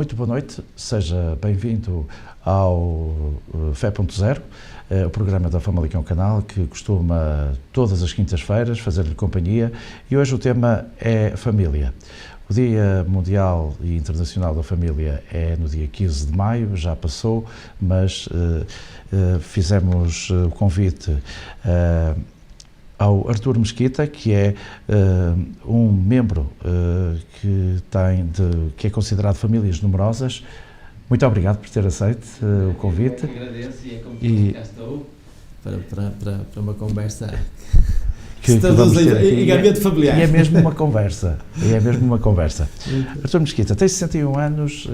Muito boa noite, seja bem-vindo ao Fé.0, o programa da Famalicão Canal, que costuma todas as quintas-feiras fazer-lhe companhia, e hoje o tema é família. O Dia Mundial e Internacional da Família é no dia 15 de maio, já passou, mas fizemos o convite ao Artur Mesquita, que é um membro que é considerado famílias numerosas. Muito obrigado por ter aceito o convite. Eu agradeço e é como que cá estou para uma conversa que vamos ter aqui. Em gabinete familiar. E é mesmo uma conversa. Artur Mesquita tem 61 anos,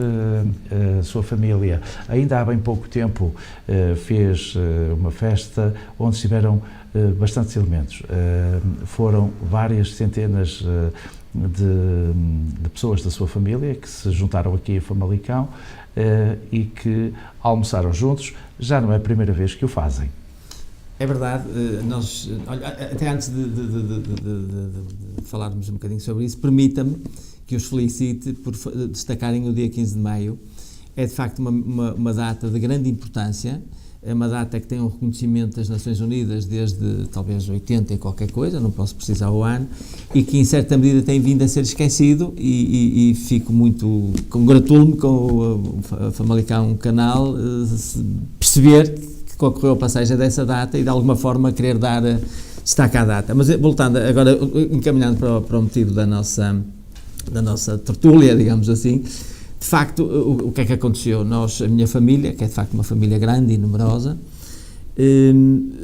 a sua família ainda há bem pouco tempo fez uma festa onde estiveram bastantes elementos. Foram várias centenas de pessoas da sua família que se juntaram aqui a Famalicão e que almoçaram juntos. Já não é a primeira vez que o fazem. É verdade, nós, até antes de falarmos um bocadinho sobre isso, permita-me que os felicite por destacarem o dia 15 de maio. É de facto uma data de grande importância, é uma data que tem um reconhecimento das Nações Unidas desde talvez 80 e qualquer coisa, não posso precisar o ano, e que em certa medida tem vindo a ser esquecido, e fico muito, congratulo-me com o Famalicão Canal perceber que ocorreu a passagem dessa data e de alguma forma querer dar destaque à data. Mas voltando agora, encaminhando para o motivo da nossa tertúlia, digamos assim, de facto, o que é que aconteceu? A minha família, que é de facto uma família grande e numerosa,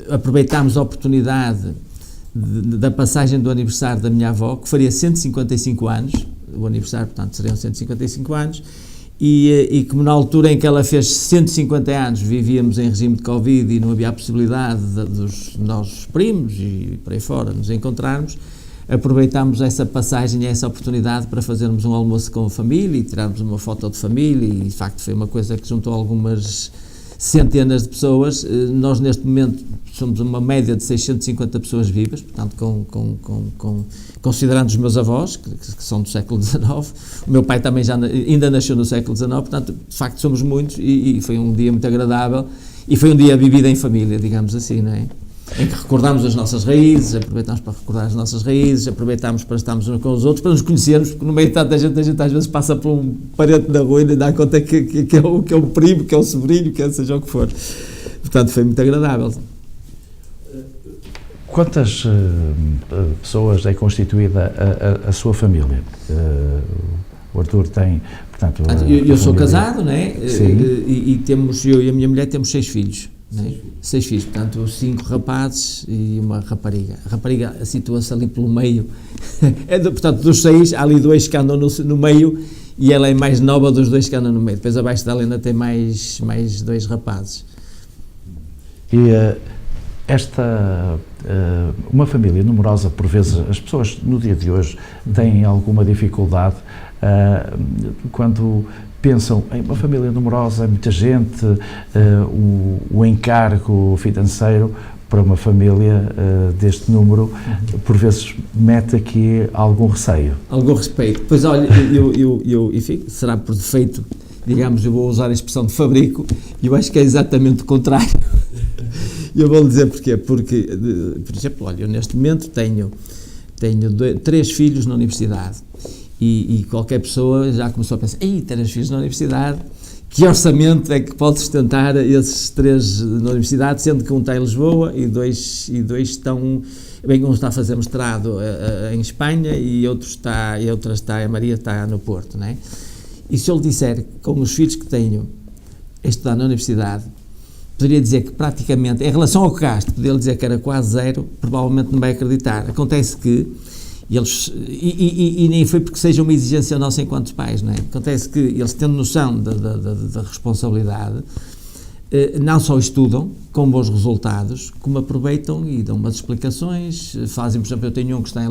aproveitámos a oportunidade da passagem do aniversário da minha avó, que faria 155 anos, o aniversário, portanto, seriam 155 anos, e como na altura em que ela fez 150 anos vivíamos em regime de Covid e não havia a possibilidade dos nossos primos e por aí fora nos encontrarmos, aproveitámos essa passagem e essa oportunidade para fazermos um almoço com a família e tirarmos uma foto de família, e de facto foi uma coisa que juntou algumas centenas de pessoas. Nós neste momento somos uma média de 650 pessoas vivas, portanto considerando os meus avós, que são do século XIX, o meu pai também ainda nasceu no século XIX, portanto de facto somos muitos, e foi um dia muito agradável, e foi um dia vivido em família, digamos assim, não é? Em que recordámos as nossas raízes, aproveitámos para recordar as nossas raízes, aproveitámos para estarmos uns com os outros, para nos conhecermos, porque no meio de tanta gente, a gente às vezes passa por um parente da rua e dá conta que é o primo, que é o sobrinho, que seja o que for. Portanto, foi muito agradável. Quantas pessoas é constituída a sua família? O Artur tem, portanto... Eu sou casado, não é? Sim. E temos, eu e a minha mulher temos 6 filhos. É? 6 filhos, portanto 5 rapazes e uma rapariga. A rapariga situa-se ali pelo meio. Portanto, dos 6, há ali 2 que andam no meio, e ela é mais nova dos 2 que andam no meio. Depois abaixo dela ainda tem mais 2 rapazes. E uma família numerosa, por vezes, as pessoas no dia de hoje têm alguma dificuldade quando pensam em uma família numerosa, muita gente, o encargo financeiro para uma família deste número, por vezes mete aqui algum receio. Algum respeito. Pois olha, enfim, será por defeito, digamos, eu vou usar a expressão de fabrico, e eu acho que é exatamente o contrário. E eu vou dizer porquê. Porque, por exemplo, olha, eu neste momento tenho 3 filhos na universidade. E qualquer pessoa já começou a pensar, ter os filhos na universidade, que orçamento é que pode sustentar esses 3 na universidade, sendo que um está em Lisboa e dois estão, bem, um está a fazer mestrado em Espanha e a Maria está no Porto, não é? E se eu lhe disser, com os filhos que tenho a estudar na universidade, poderia dizer que praticamente, em relação ao gasto, poderia dizer que era quase zero, provavelmente não vai acreditar. Acontece que eles, e nem foi porque seja uma exigência nossa enquanto pais, não é? Acontece que eles, tendo noção da responsabilidade, não só estudam com bons resultados, como aproveitam e dão umas explicações, fazem, por exemplo, eu tenho um que está em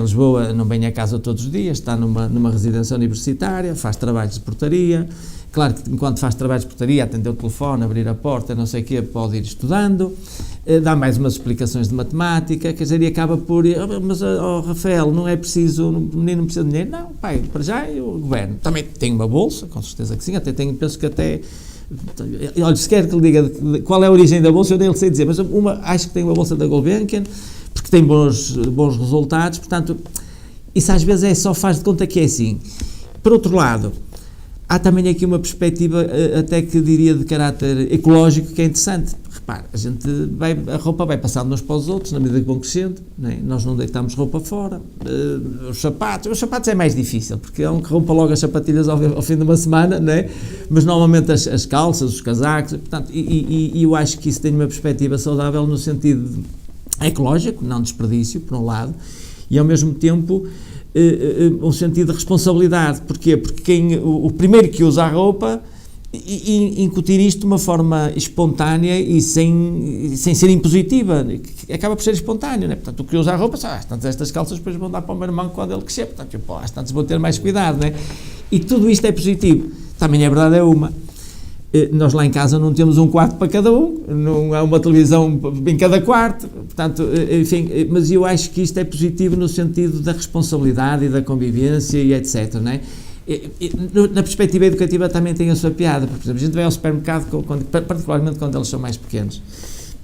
Lisboa, não vem a casa todos os dias, está numa residência universitária, faz trabalhos de portaria. Claro que enquanto faz trabalhos de portaria, atender o telefone, abrir a porta, não sei o quê, pode ir estudando. dá mais umas explicações de matemática, quer dizer, e acaba por, mas Rafael, não é preciso, o menino não precisa de dinheiro, não, pai, para já eu governo. Também tenho uma bolsa, com certeza que sim, penso que até, olha, se quer que lhe diga qual é a origem da bolsa, eu nem lhe sei dizer, mas acho que tem uma bolsa da Gulbenkian, porque tem bons resultados, portanto, isso às vezes só faz de conta que é assim. Por outro lado, há também aqui uma perspectiva, até que diria de caráter ecológico, que é interessante. Repare, a roupa vai passando uns para os outros, na medida que vão crescendo, não é? Nós não deitamos roupa fora. Os sapatos é mais difícil, porque é um que rompa logo as sapatilhas ao fim de uma semana, não é? Mas normalmente as calças, os casacos, portanto, e eu acho que isso tem uma perspectiva saudável no sentido ecológico, não desperdício, por um lado, e ao mesmo tempo um sentido de responsabilidade. Porquê? Porque o primeiro que usa a roupa incutir isto de uma forma espontânea e sem ser impositiva, acaba por ser espontâneo, não é? Portanto, o que usa a roupa, tantas estas calças depois vão dar para o meu irmão quando ele crescer, portanto, às tantas vou ter mais cuidado, não é? E tudo isto é positivo. Também é verdade, é uma. Nós lá em casa não temos um quarto para cada um, não há uma televisão em cada quarto, portanto, enfim, mas eu acho que isto é positivo no sentido da responsabilidade e da convivência e etc, não é? Na perspectiva educativa também tem a sua piada, porque, por exemplo, a gente vai ao supermercado, particularmente quando eles são mais pequenos,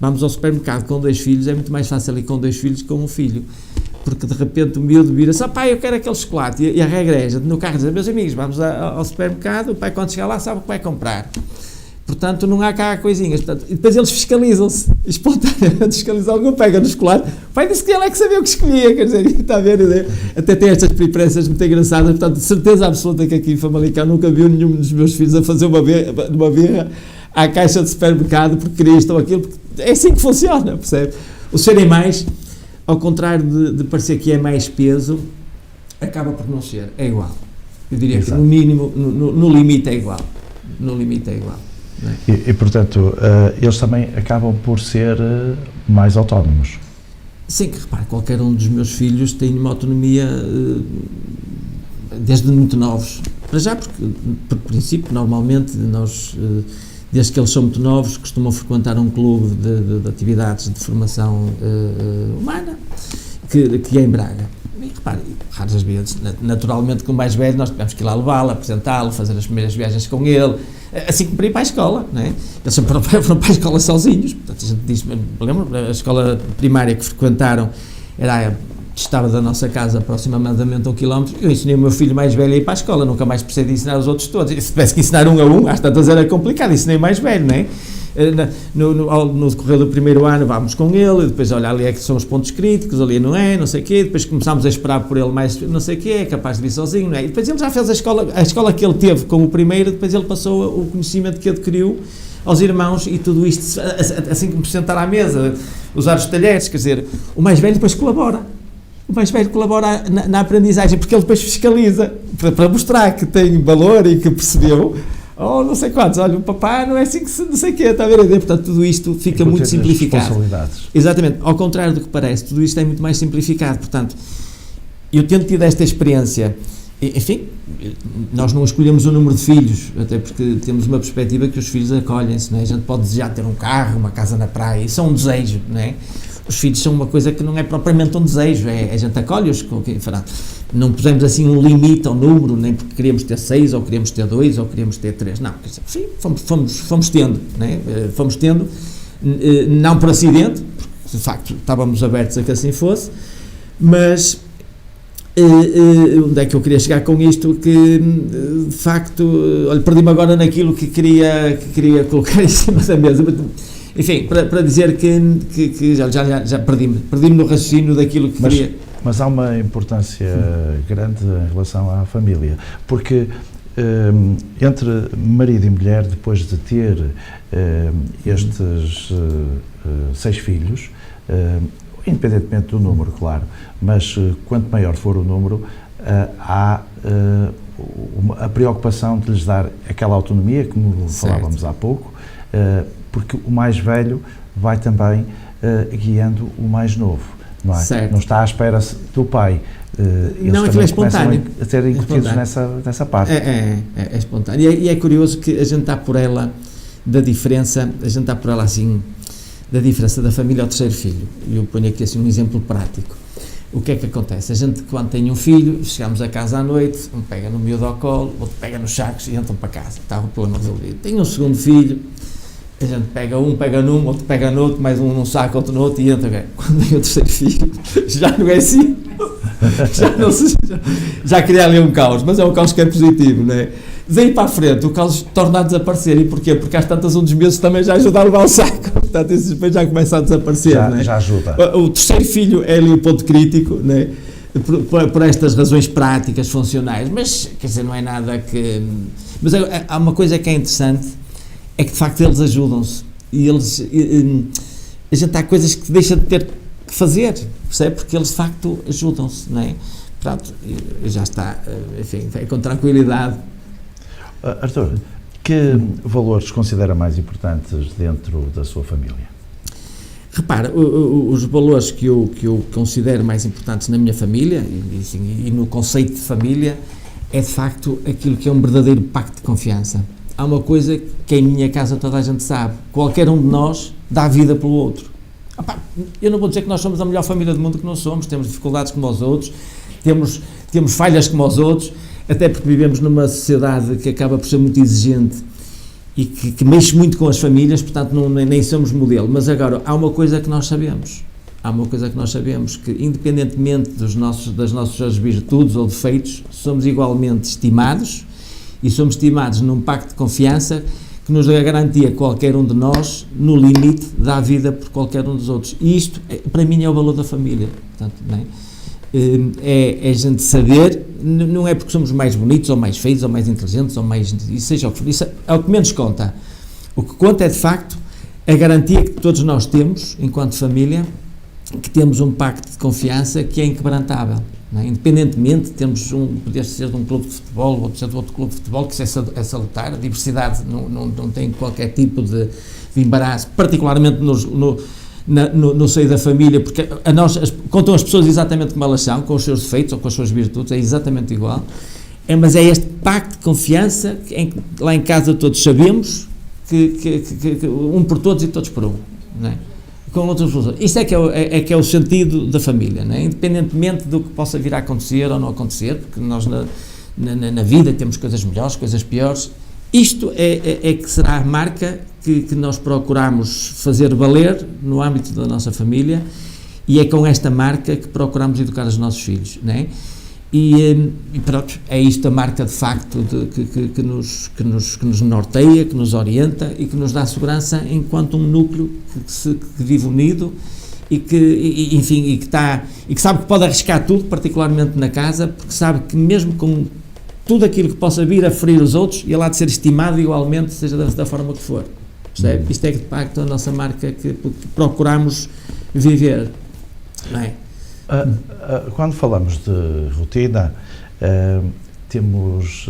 vamos ao supermercado com 2 filhos, é muito mais fácil ir com 2 filhos que com um filho, porque de repente o miúdo vira-se, pai, eu quero aquele chocolate, e a regra é, no carro dizer, meus amigos, vamos ao supermercado, o pai quando chegar lá sabe o que vai comprar. Portanto, não há cá coisinhas. Portanto, e depois eles fiscalizam-se, espontaneamente fiscalizam. Alguém pega no chocolate, o pai disse que ele é que sabia o que escolhia, quer dizer, está a ver? Até tem estas peripécias muito engraçadas, portanto, de certeza absoluta que aqui em Famalicão nunca viu nenhum dos meus filhos a fazer uma birra à caixa de supermercado porque queria isto ou aquilo, porque é assim que funciona, percebe? O serem mais, ao contrário de parecer que é mais peso, acaba por não ser, é igual. Eu diria que no mínimo, no limite é igual. No limite é igual. E portanto, eles também acabam por ser mais autónomos. Sim, que repare, qualquer um dos meus filhos tem uma autonomia desde muito novos. Para já, porque, por princípio, normalmente, nós, desde que eles são muito novos, costumam frequentar um clube de atividades de formação humana, que é em Braga. E repare, raras as vezes, naturalmente, com o mais velho, nós tivemos que ir lá levá-lo, apresentá-lo, fazer as primeiras viagens com ele, assim como para ir para a escola, não é? Eles sempre foram para a escola sozinhos, portanto, a gente diz, lembro, a escola primária que frequentaram estava da nossa casa aproximadamente a 1 km, eu ensinei o meu filho mais velho a ir para a escola, nunca mais precisei de ensinar os outros todos, e se tivesse que ensinar um a um, às tantas era complicado, ensinei o mais velho, não é? No decorrer do primeiro ano vamos com ele, depois olha, ali é que são os pontos críticos, ali não é, não sei o quê, depois começámos a esperar por ele mais, não sei o quê, é capaz de vir sozinho, não é? E depois ele já fez a escola que ele teve com o primeiro, depois ele passou o conhecimento que adquiriu aos irmãos e tudo isto, assim como sentar à mesa, usar os talheres, quer dizer, o mais velho depois colabora. O mais velho colabora na aprendizagem, porque ele depois fiscaliza, para mostrar que tem valor e que percebeu, não sei quantos, olha, o papá não é assim que não sei o quê, está a ver? Portanto, tudo isto fica muito simplificado. Exatamente, ao contrário do que parece, tudo isto é muito mais simplificado, portanto, eu tendo tido esta experiência, enfim, nós não escolhemos o número de filhos, até porque temos uma perspectiva que os filhos acolhem-se, não é? A gente pode desejar ter um carro, uma casa na praia, isso é um desejo, não é? Os filhos são uma coisa que não é propriamente um desejo, a gente acolhe-os, não pusemos assim um limite ao número, nem porque queríamos ter 6, ou queríamos ter 2, ou queríamos ter 3, não, quer dizer, sim, fomos tendo, né? Fomos tendo, não por acidente, porque de facto estávamos abertos a que assim fosse, mas onde é que eu queria chegar com isto, que de facto, olha, perdi-me agora naquilo que queria colocar em cima da mesa, enfim, para dizer que já perdi-me no raciocínio daquilo que queria. Mas há uma importância grande em relação à família, porque entre marido e mulher, depois de ter estes 6 filhos, independentemente do número, claro, mas quanto maior for o número, há a preocupação de lhes dar aquela autonomia, como falávamos há pouco, porque o mais velho vai também guiando o mais novo, não é? Certo. Não está à espera do pai. Eles não, aquilo é espontâneo. A serem incutidos nessa parte. É espontâneo. E é curioso que a gente está por ela, da diferença, a gente está por ela assim, da diferença da família ao terceiro filho. Eu ponho aqui assim um exemplo prático. O que é que acontece? A gente, quando tem um filho, chegamos a casa à noite, um pega no miúdo ao colo, outro pega nos sacos e entram para casa. Está o problema resolvido. Tem um segundo filho, a gente pega num, outro pega no outro, mais um num saco, outro no outro e entra. Quando vem o terceiro filho, já não é assim. Já cria ali um caos, mas é um caos que é positivo, não é? Daí para a frente, o caos torna a desaparecer. E porquê? Porque às tantas um dos meses também já ajuda a levar o saco. Portanto, esse depois já começa a desaparecer. Já, não é? Já ajuda. O terceiro filho é ali o ponto crítico, não é? Por estas razões práticas, funcionais. Mas, quer dizer, não é nada que... Mas há uma coisa que é interessante, é que de facto eles ajudam-se. E eles... A gente há coisas que deixa de ter que fazer, percebe? Porque eles de facto ajudam-se, não é? Portanto, já está, enfim, é com tranquilidade. Artur, que valores considera mais importantes dentro da sua família? Repara, os valores que eu considero mais importantes na minha família e no conceito de família é de facto aquilo que é um verdadeiro pacto de confiança. Há uma coisa que em minha casa toda a gente sabe, qualquer um de nós dá vida pelo outro. Eu não vou dizer que nós somos a melhor família do mundo, que não somos, temos dificuldades como os outros, temos falhas como os outros, até porque vivemos numa sociedade que acaba por ser muito exigente e que mexe muito com as famílias, portanto nem somos modelo. Mas agora, há uma coisa que nós sabemos, que independentemente das nossas virtudes ou defeitos, somos igualmente estimados, e somos estimados num pacto de confiança que nos dá a garantia que qualquer um de nós, no limite, dá a vida por qualquer um dos outros. E isto, para mim, é o valor da família. Portanto, não é? É a gente saber, não é porque somos mais bonitos, ou mais feios, ou mais inteligentes, ou mais... seja o que for, isso é o que menos conta. O que conta é, de facto, a garantia que todos nós temos, enquanto família, que temos um pacto de confiança que é inquebrantável. Não é? Independentemente, poder ser de um clube de futebol, outro ser de outro clube de futebol, que isso é salutar, a diversidade não tem qualquer tipo de embaraço, particularmente no seio da família, porque contam as pessoas exatamente como elas são, com os seus defeitos ou com as suas virtudes, é exatamente igual. Mas é este pacto de confiança que lá em casa todos sabemos que um por todos e todos por um, não é? Com outras pessoas. Isto é que é o sentido da família, não é? Independentemente do que possa vir a acontecer ou não acontecer, porque nós na vida temos coisas melhores, coisas piores. Isto é que será a marca que nós procuramos fazer valer no âmbito da nossa família, e é com esta marca que procuramos educar os nossos filhos, não é? E pronto, é isto a marca de facto que nos norteia, que nos orienta e que nos dá segurança enquanto um núcleo que vive unido e que sabe que pode arriscar tudo, particularmente na casa, porque sabe que mesmo com tudo aquilo que possa vir a ferir os outros, ele há de ser estimado igualmente, seja da forma que for. Percebe? Isto é que de facto a nossa marca que procuramos viver, não é? Quando falamos de rotina, temos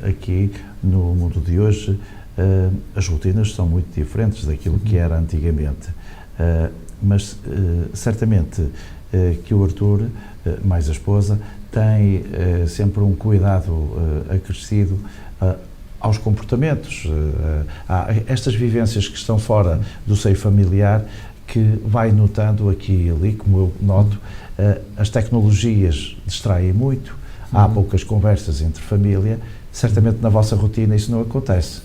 aqui no mundo de hoje, as rotinas são muito diferentes daquilo que era antigamente, mas certamente que o Artur, mais a esposa, tem sempre um cuidado acrescido aos comportamentos, a estas vivências que estão fora do seio familiar, que vai notando aqui e ali, como eu noto, as tecnologias distraem muito, há poucas conversas entre família, certamente na vossa rotina isso não acontece.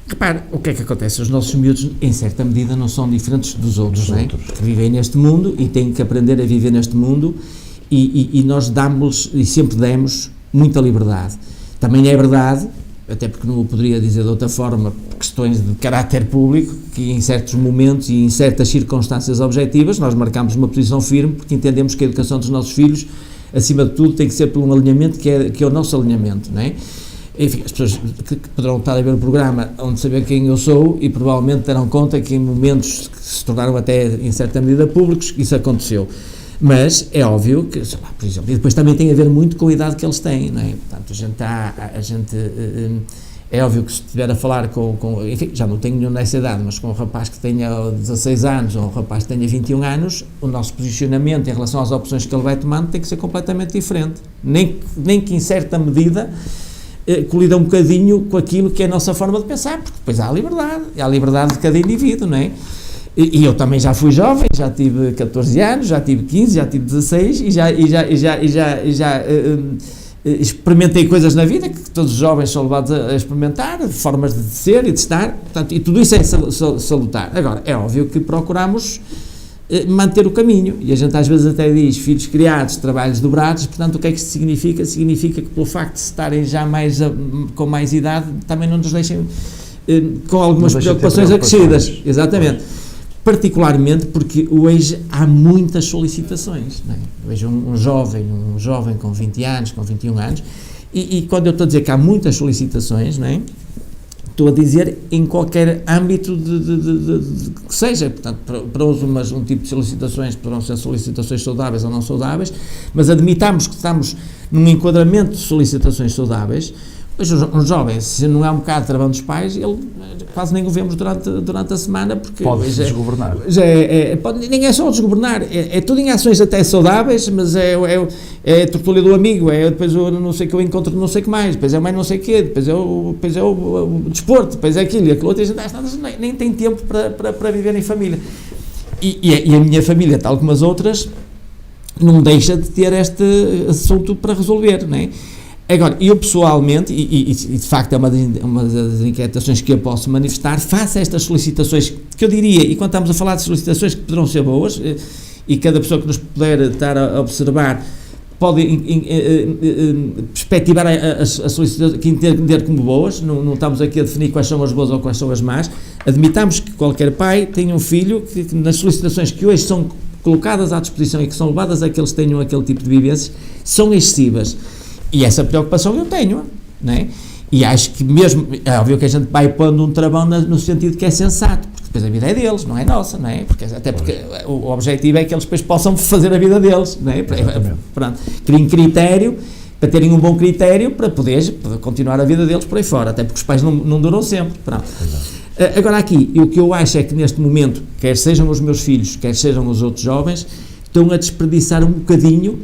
Repare, o que é que acontece? Os nossos miúdos, em certa medida, não são diferentes dos outros, não é? Porque vivem neste mundo e têm que aprender a viver neste mundo, e nós damos e sempre demos muita liberdade. Também é verdade, até porque não o poderia dizer de outra forma, questões de caráter público, que em certos momentos e em certas circunstâncias objetivas nós marcamos uma posição firme, porque entendemos que a educação dos nossos filhos, acima de tudo, tem que ser por um alinhamento que é o nosso alinhamento, não é? Enfim, as pessoas que poderão estar a ver o programa onde saber quem eu sou e provavelmente terão conta que em momentos que se tornaram até em certa medida públicos, isso aconteceu. Mas é óbvio que, sei lá, por exemplo, e depois também tem a ver muito com a idade que eles têm, não é? Portanto, é óbvio que se estiver a falar enfim, já não tenho nenhum nessa idade, mas com um rapaz que tenha 16 anos ou um rapaz que tenha 21 anos, o nosso posicionamento em relação às opções que ele vai tomando tem que ser completamente diferente. Nem que em certa medida colida um bocadinho com aquilo que é a nossa forma de pensar, porque depois há a liberdade de cada indivíduo, não é? E eu também já fui jovem, já tive 14 anos, já tive 15, já tive 16 e já experimentei coisas na vida que todos os jovens são levados a experimentar, formas de ser e de estar, portanto, e tudo isso é salutar. Agora, é óbvio que procuramos manter o caminho, e a gente às vezes até diz filhos criados, trabalhos dobrados, portanto, o que é que isto significa? Significa que pelo facto de estarem já com mais idade, também não nos deixem com algumas preocupações acrescidas. Exatamente. Particularmente porque hoje há muitas solicitações, não é? Vejo um jovem com 20 anos, com 21 anos, e quando eu estou a dizer que há muitas solicitações, não é? Estou a dizer em qualquer âmbito que seja, portanto, para uns um tipo de solicitações poderão ser solicitações saudáveis ou não saudáveis, mas admitamos que estamos num enquadramento de solicitações saudáveis. Pois um jovem, se não é um bocado travão dos pais, ele quase nem o vemos durante a semana, porque pode-se desgovernar. Nem é só desgovernar, é tudo em ações até saudáveis, mas é a tertúlia do amigo, depois o não sei que eu encontro não sei o que mais, depois é mais não sei o quê, depois é o desporto, depois é aquilo e aquilo outro, e a gente nem tem tempo para viver em família. E a minha família, tal como as outras, não deixa de ter este assunto para resolver, não é? Agora, eu pessoalmente, e de facto é uma das inquietações que eu posso manifestar, face a estas solicitações, que eu diria, e quando estamos a falar de solicitações que poderão ser boas, e cada pessoa que nos puder estar a observar pode perspectivar as solicitações que entender como boas, não estamos aqui a definir quais são as boas ou quais são as más, admitamos que qualquer pai tenha um filho que nas solicitações que hoje são colocadas à disposição e que são levadas a que eles tenham aquele tipo de vivências, são excessivas. E essa preocupação eu tenho, não é? E acho que mesmo, é óbvio que a gente vai pondo um travão no sentido que é sensato, porque depois a vida é deles, não é nossa, não é? Até porque o objetivo é que eles depois possam fazer a vida deles, não é? Pronto, criem critério, para terem um bom critério, para poder continuar a vida deles por aí fora, até porque os pais não duram sempre, pronto. Agora aqui, o que eu acho é que neste momento, quer sejam os meus filhos, quer sejam os outros jovens, estão a desperdiçar um bocadinho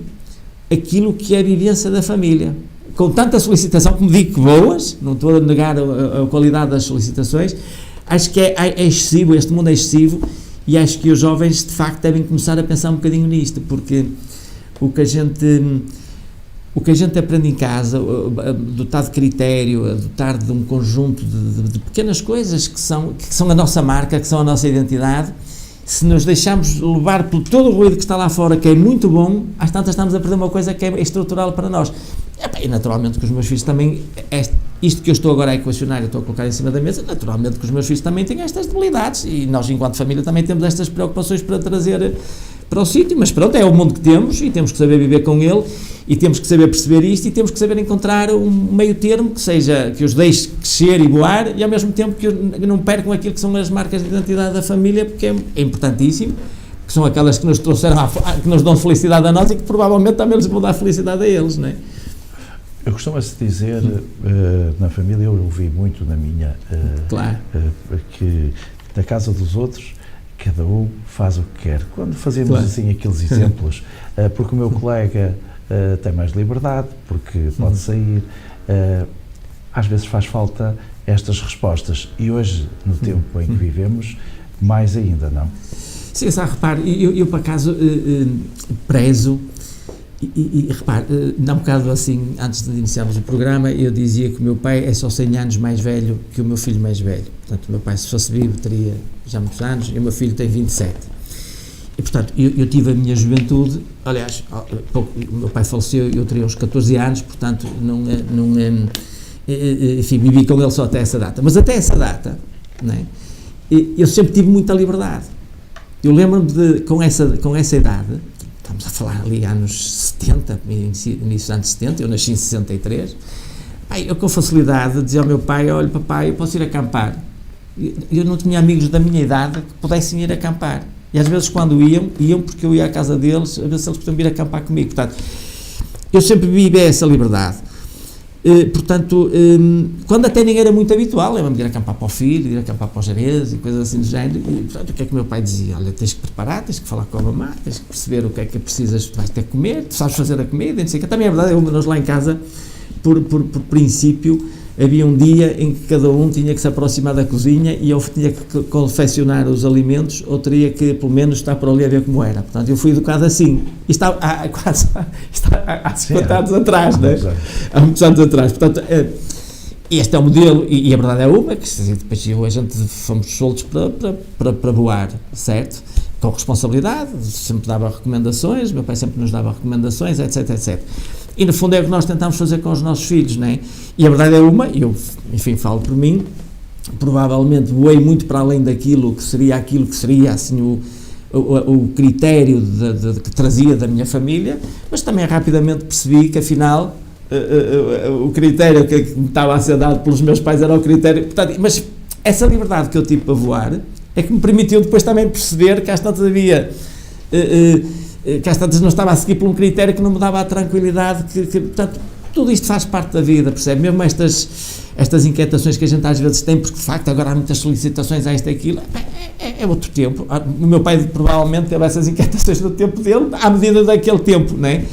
aquilo que é a vivência da família, com tanta solicitação, como digo que boas, não estou a negar a qualidade das solicitações, acho que é excessivo, este mundo é excessivo, e acho que os jovens de facto devem começar a pensar um bocadinho nisto, porque o que a gente aprende em casa, a dotar de critério, a dotar de um conjunto de pequenas coisas que são a nossa marca, que são a nossa identidade, se nos deixarmos levar por todo o ruído que está lá fora, que é muito bom, às tantas estamos a perder uma coisa que é estrutural para nós. E naturalmente que os meus filhos também, isto que eu estou agora a equacionar, eu estou a colocar em cima da mesa, naturalmente que os meus filhos também têm estas debilidades, e nós enquanto família também temos estas preocupações para trazer para o sítio, mas pronto, é o mundo que temos, e temos que saber viver com ele, e temos que saber perceber isto, e temos que saber encontrar um meio termo que os deixe crescer e voar, e ao mesmo tempo que não percam aquilo que são as marcas de identidade da família, porque é importantíssimo, que são aquelas que nos trouxeram, que nos dão felicidade a nós e que provavelmente também lhes vão dar felicidade a eles, não é? Eu costumo-se dizer, na família, eu ouvi muito na minha, claro. Que na casa dos outros, cada um faz o que quer. Quando fazemos claro. Assim aqueles exemplos, porque o meu colega tem mais liberdade, porque pode sair, às vezes faz falta estas respostas. E hoje, no tempo em que vivemos, mais ainda, não? Sim, só repare, eu por acaso prezo, e repare, há um bocado assim, antes de iniciarmos o programa, eu dizia que o meu pai é só 100 anos mais velho que o meu filho mais velho. Portanto, o meu pai, se fosse vivo, teria já muitos anos, e o meu filho tem 27. E, portanto, eu tive a minha juventude, aliás, o meu pai faleceu, eu teria uns 14 anos, portanto, enfim, vivi com ele só até essa data. Mas até essa data, não é? Eu sempre tive muita liberdade. Eu lembro-me de, com essa idade, estamos a falar ali anos 70, início dos anos 70, eu nasci em 63, eu com facilidade dizia ao meu pai, olha papai, eu posso ir acampar. Eu não tinha amigos da minha idade que pudessem ir acampar. E às vezes quando iam porque eu ia à casa deles, a ver se eles podiam vir acampar comigo. Portanto, eu sempre vivi essa liberdade. Portanto, quando até nem era muito habitual, eu ia ir acampar para o filho, ir acampar para os Jerez e coisas assim do género, e portanto, o que é que o meu pai dizia? Olha, tens que preparar, tens que falar com a mamãe, tens que perceber o que é que precisas, tu vais ter que comer, tu sabes fazer a comida, não sei o que. Também é verdade, nós lá em casa, por princípio, havia um dia em que cada um tinha que se aproximar da cozinha e eu tinha que confeccionar os alimentos ou teria que, pelo menos, estar por ali a ver como era. Portanto, eu fui educado assim. Isto há 50 anos atrás, não é? Há muitos anos atrás. Portanto, este é o modelo, e a verdade é uma, que depois a gente fomos soltos para voar, certo? Com responsabilidade, sempre dava recomendações, meu pai sempre nos dava recomendações, etc, etc. E no fundo é o que nós tentamos fazer com os nossos filhos, não é? E a verdade é uma, e eu, enfim, falo por mim, provavelmente voei muito para além daquilo que seria assim o critério que trazia da minha família, mas também rapidamente percebi que afinal o critério que me estava a ser dado pelos meus pais era o critério, portanto, mas essa liberdade que eu tive para voar é que me permitiu depois também perceber que às tantas havia que às tantas não estava a seguir por um critério que não me dava a tranquilidade portanto, tudo isto faz parte da vida, percebe? Mesmo estas inquietações que a gente às vezes tem, porque de facto agora há muitas solicitações a isto e aquilo, é outro tempo. O meu pai provavelmente teve essas inquietações no tempo dele, à medida daquele tempo, não é?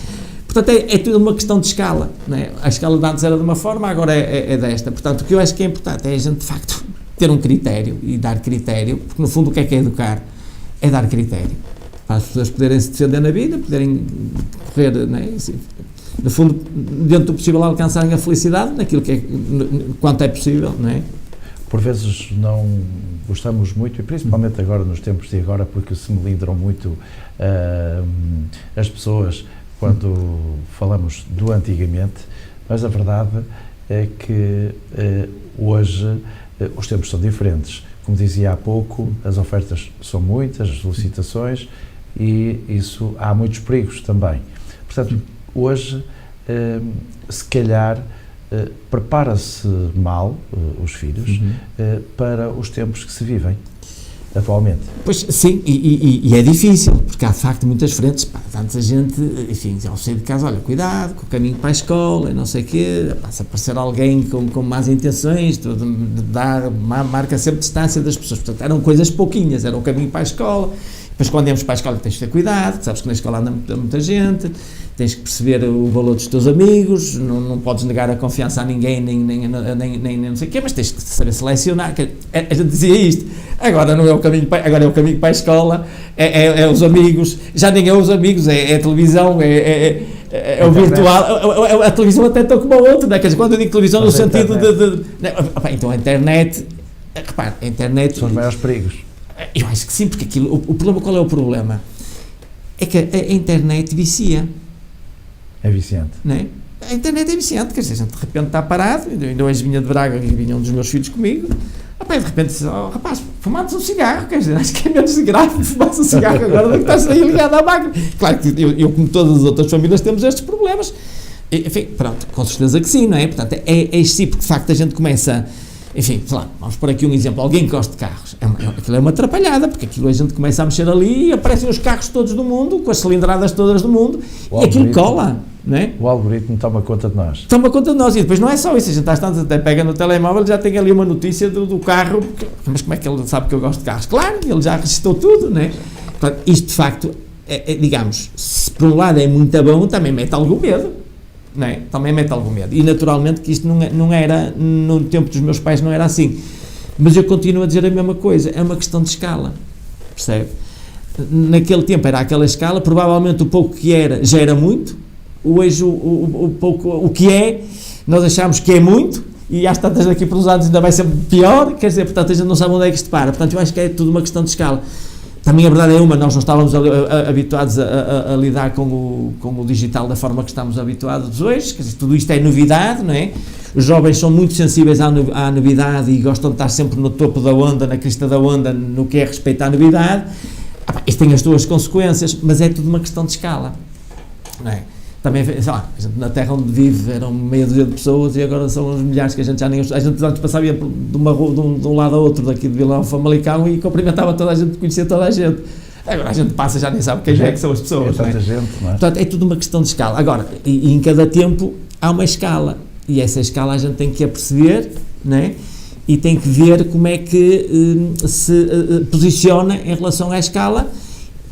Portanto, é tudo uma questão de escala, não é? A escala de antes era de uma forma, agora é desta. Portanto, o que eu acho que é importante é a gente, de facto, ter um critério e dar critério, porque no fundo o que é educar? É dar critério. Para as pessoas poderem se defender na vida, poderem correr, não é? Assim, no fundo, dentro do possível, alcançarem a felicidade naquilo que é, quanto é possível, não é? Por vezes não gostamos muito, e principalmente agora, nos tempos de agora, porque se melindram muito as pessoas quando falamos do antigamente, mas a verdade é que hoje os tempos são diferentes. Como dizia há pouco, as ofertas são muitas, as solicitações, e isso há muitos perigos também. Portanto, hoje, se calhar, prepara-se mal os filhos para os tempos que se vivem atualmente. Pois sim, e é difícil, porque há de facto muitas frentes, tanta gente, enfim, ao sair de casa, olha, cuidado com o caminho para a escola, e não sei o quê, se aparecer alguém com más intenções, marca sempre distância das pessoas. Portanto, eram coisas pouquinhas, era o caminho para a escola. Depois, quando íamos para a escola, tens de ter cuidado, sabes que na escola anda muita gente, tens que perceber o valor dos teus amigos, não podes negar a confiança a ninguém, nem não sei o quê, mas tens que saber selecionar. A gente dizia isto, agora não é o caminho agora é o caminho para a escola, é os amigos, já nem é os amigos, é a televisão, é o virtual, a televisão até está como a outra, né? Quer dizer, quando eu digo televisão no sentido então a internet, repare, a internet... São os maiores perigos. Eu acho que sim, porque aquilo, o problema, qual é o problema? É que a internet vicia. É viciante. Não é? A internet é viciante, quer dizer, a gente de repente está parado, ainda hoje vinha de Braga e vinha um dos meus filhos comigo, de repente disse, rapaz, fumaste um cigarro, quer dizer, acho que é menos grave fumar-se um cigarro agora do que estás aí ligado à máquina. Claro que eu, como todas as outras famílias, temos estes problemas. Enfim, pronto, com certeza que sim, não é? Portanto, é assim, porque de facto a gente começa... Enfim, sei lá, vamos pôr aqui um exemplo, alguém que gosta de carros, aquilo é uma atrapalhada, porque aquilo a gente começa a mexer ali e aparecem os carros todos do mundo, com as cilindradas todas do mundo, e aquilo cola, não é? O algoritmo toma conta de nós. Toma conta de nós, e depois não é só isso, a gente às tantas até pega no telemóvel e já tem ali uma notícia do carro, mas como é que ele sabe que eu gosto de carros? Claro, ele já registrou tudo, não é? Portanto, isto de facto, digamos, se por um lado é muito bom, também mete algum medo. Não é? Também mete algum medo. E naturalmente que isto não era, no tempo dos meus pais não era assim. Mas eu continuo a dizer a mesma coisa, é uma questão de escala, percebe? Naquele tempo era aquela escala, provavelmente o pouco que era já era muito, hoje o pouco, o que é, nós achamos que é muito, e às tantas daqui por uns anos ainda vai ser pior, quer dizer, portanto a gente não sabe onde é que isto para, portanto eu acho que é tudo uma questão de escala. Também a verdade é nós não estávamos habituados a lidar com o digital da forma que estamos habituados hoje, quer dizer, tudo isto é novidade, não é? Os jovens são muito sensíveis à novidade e gostam de estar sempre no topo da onda, na crista da onda, no que é respeito à novidade. Isto tem as suas consequências, mas é tudo uma questão de escala, não é? Também, sei lá, a gente na terra onde vive eram meia dúzia de pessoas e agora são uns milhares que a gente já nem... A gente antes passava de um lado a outro daqui de Vila ao Famalicão e cumprimentava toda a gente, conhecia toda a gente. Agora a gente passa já nem sabe quem é que são as pessoas. É tanta gente, não é? Portanto, é tudo uma questão de escala. Agora, e em cada tempo há uma escala e essa escala a gente tem que aperceber, não é? E tem que ver como é que se posiciona em relação à escala